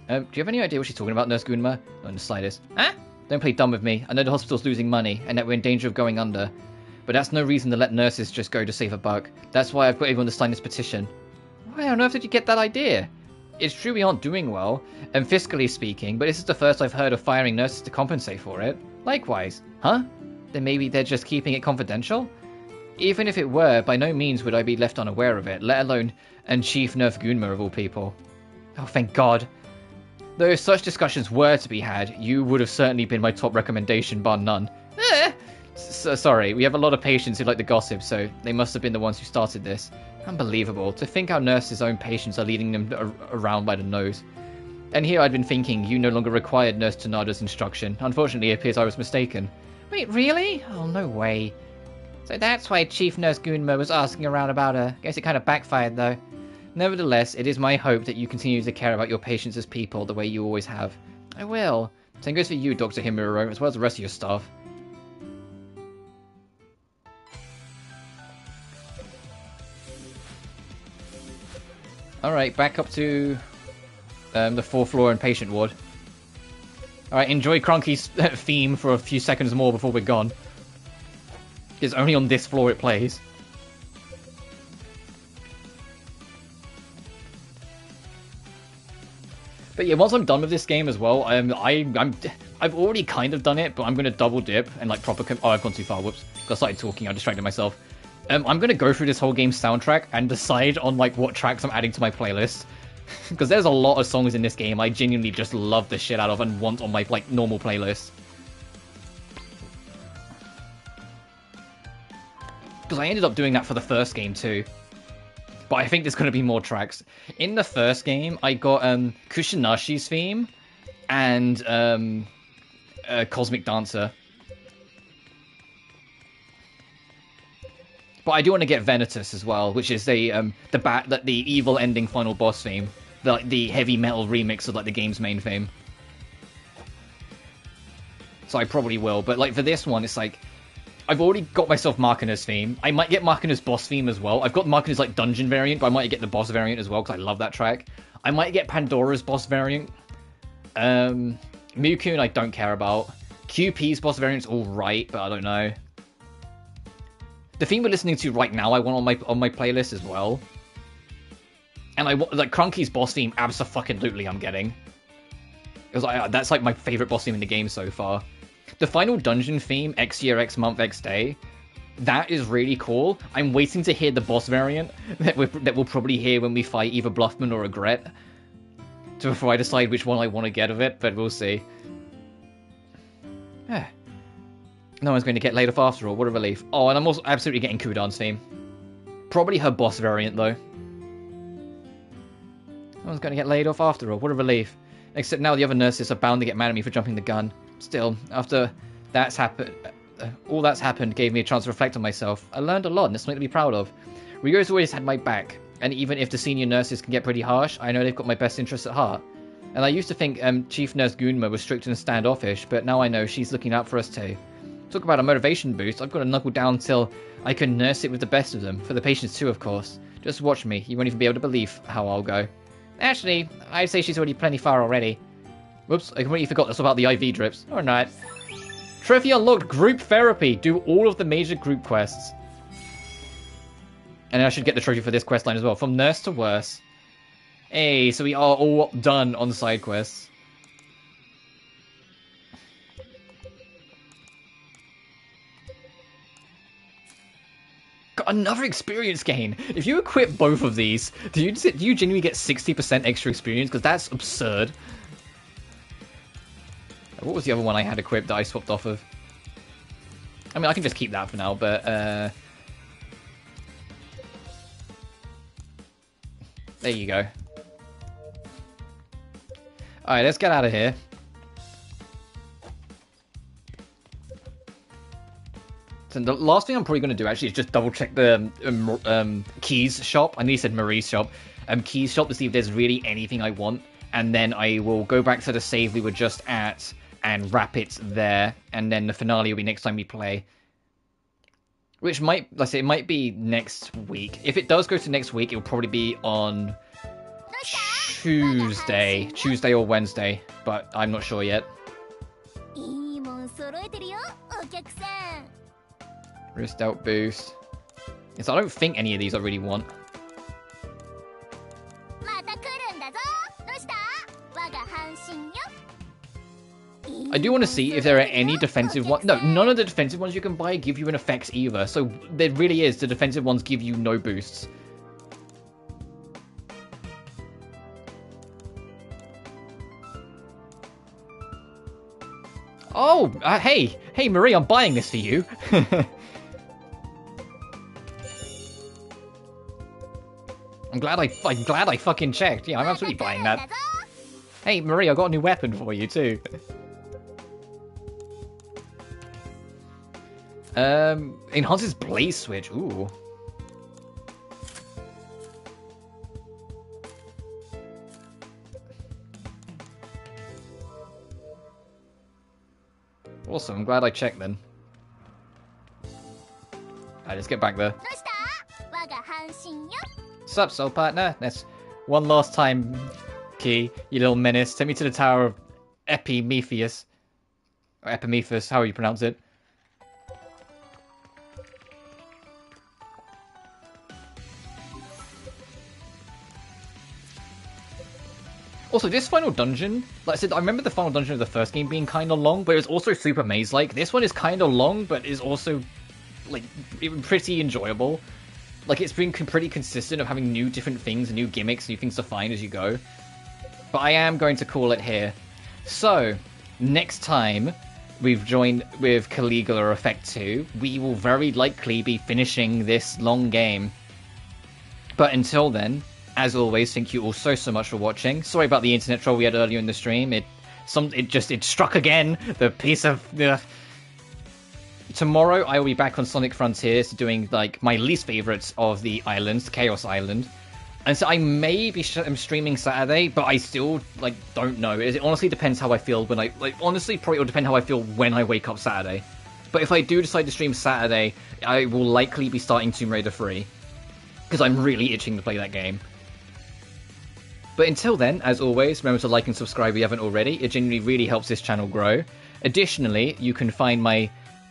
[SPEAKER 1] Do you have any idea what she's talking about, Nurse Gunma? Not in the slightest. Huh? Don't play dumb with me. I know the hospital's losing money, and that we're in danger of going under. but that's no reason to let nurses just go to save a buck. That's why I've got everyone to sign this petition. Where on earth did you get that idea? It's true we aren't doing well, and fiscally speaking, but this is the first I've heard of firing nurses to compensate for it. Likewise. Huh? Then maybe they're just keeping it confidential? Even if it were, by no means would I be left unaware of it, let alone and Chief Nurse Gunma of all people. Oh, thank God. Though if such discussions were to be had, you would have certainly been my top recommendation, bar none. Sorry, we have a lot of patients who like the gossip, so they must have been the ones who started this. Unbelievable. To think our nurses' own patients are leading them around by the nose. And here I'd been thinking you no longer required Nurse Tanada's instruction. Unfortunately, it appears I was mistaken. Wait, really? Oh, no way. So that's why Chief Nurse Gunma was asking around about her. Guess it kind of backfired, though. Nevertheless, it is my hope that you continue to care about your patients as people the way you always have. I will. Same goes for you, Dr. Himuro, as well as the rest of your staff. Alright, back up to the 4th floor and patient ward. Alright, enjoy Cronky's theme for a few seconds more before we're gone. It's only on this floor it plays. But yeah, once I'm done with this game as well, I've already kind of done it, but I'm going to double dip and like proper... Oh, I've gone too far, whoops. I started talking, I distracted myself. I'm going to go through this whole game's soundtrack and decide on like what tracks I'm adding to my playlist. Because there's a lot of songs in this game I genuinely just love the shit out of and want on my like normal playlist. Because I ended up doing that for the first game too. But I think there's going to be more tracks. In the first game, I got Kushinashi's theme and Cosmic Dancer. But I do want to get Venitus as well, which is the evil ending final boss theme, the heavy metal remix of like the game's main theme. So I probably will, but like for this one, it's like I've already got myself Markina's theme. I might get Markina's boss theme as well. I've got Markina's like dungeon variant, but I might get the boss variant as well because I love that track. I might get Pandora's boss variant. Mukun I don't care about. QP's boss variant's all right, but I don't know. The theme we're listening to right now, I want on my playlist as well. And I want like Cronky's boss theme, abso-fucking-lutely I'm getting. Because that's like my favorite boss theme in the game so far. The final dungeon theme, X year, X month, X day, that is really cool. I'm waiting to hear the boss variant that we'll probably hear when we fight either Bluffman or Regret. Before I decide which one I want to get of it, but we'll see. No one's going to get laid off after all, what a relief. Oh, and I'm also absolutely getting Kudan's theme. Probably her boss variant, though. No one's going to get laid off after all, what a relief. Except now the other nurses are bound to get mad at me for jumping the gun. Still, after that's happened, all that's happened gave me a chance to reflect on myself. I learned a lot, and it's something to be proud of. Ryo's always had my back, and even if the senior nurses can get pretty harsh, I know they've got my best interests at heart. And I used to think Chief Nurse Gunma was strict and standoffish, but now I know she's looking out for us too. Talk about a motivation boost, I've got to knuckle down till I can nurse it with the best of them, for the patients too, of course. Just watch me, you won't even be able to believe how I'll go. Actually, I'd say she's already plenty far already. Whoops, I completely forgot this about the IV drips. Or not. Trophy unlocked, group therapy. Do all of the major group quests. And I should get the trophy for this quest line as well. From nurse to worse. Hey, so we are all done on side quests. Got another experience gain. If you equip both of these, do you genuinely get 60% extra experience? Because that's absurd. What was the other one I had equipped that I swapped off of? I mean, I can just keep that for now, but there you go. Alright, let's get out of here. So the last thing I'm probably going to do actually is just double check the Keys shop. I know you said Marie's shop. Keys shop to see if there's really anything I want. And then I will go back to the save we were just at and wrap it there. And then the finale will be next time we play. Which might, let's say, it might be next week. If it does go to next week, it will probably be on Tuesday or Wednesday. But I'm not sure yet. Wrist out boost. Yes, I don't think any of these I really want. I do want to see if there are any defensive ones. No, none of the defensive ones you can buy give you an effect either. So there really is, the defensive ones give you no boosts. Oh, hey Marie, I'm buying this for you. I'm glad I fucking checked. Yeah, I'm absolutely buying that. Hey Marie, I got a new weapon for you too. Enhances blaze switch. Ooh. Awesome, I'm glad I checked then. Alright, let's get back there. Sup, soul partner? That's one last time, Key, you little menace. Take me to the Tower of Epimetheus. Or Epimetheus, how you pronounce it. Also, this final dungeon, like I said, I remember the final dungeon of the first game being kind of long, but it was also super maze-like. This one is kind of long, but is also, like, pretty enjoyable. Like, it's been pretty consistent of having new different things, new gimmicks, new things to find as you go. But I am going to call it here. So, next time we've joined with Caligula Effect 2, we will very likely be finishing this long game. But until then, as always, thank you all so much for watching. Sorry about the internet troll we had earlier in the stream. It struck again. The piece of... Tomorrow I will be back on Sonic Frontiers doing like my least favourites of the islands, Chaos Island. And so I may be streaming Saturday, but I still like don't know. It honestly depends how I feel when honestly probably it'll depend how I feel when I wake up Saturday. But if I do decide to stream Saturday, I will likely be starting Tomb Raider 3. Because I'm really itching to play that game. But until then, as always, remember to like and subscribe if you haven't already. It genuinely really helps this channel grow. Additionally, you can find my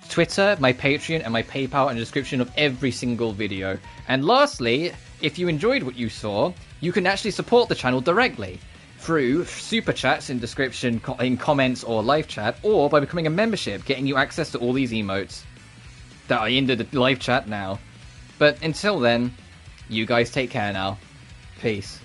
[SPEAKER 1] Twitter, my Patreon, and my PayPal in the description of every single video. And lastly, if you enjoyed what you saw, you can actually support the channel directly through super chats in description, in comments, or live chat, or by becoming a membership, getting you access to all these emotes that are in the live chat now. But until then, you guys take care now. Peace.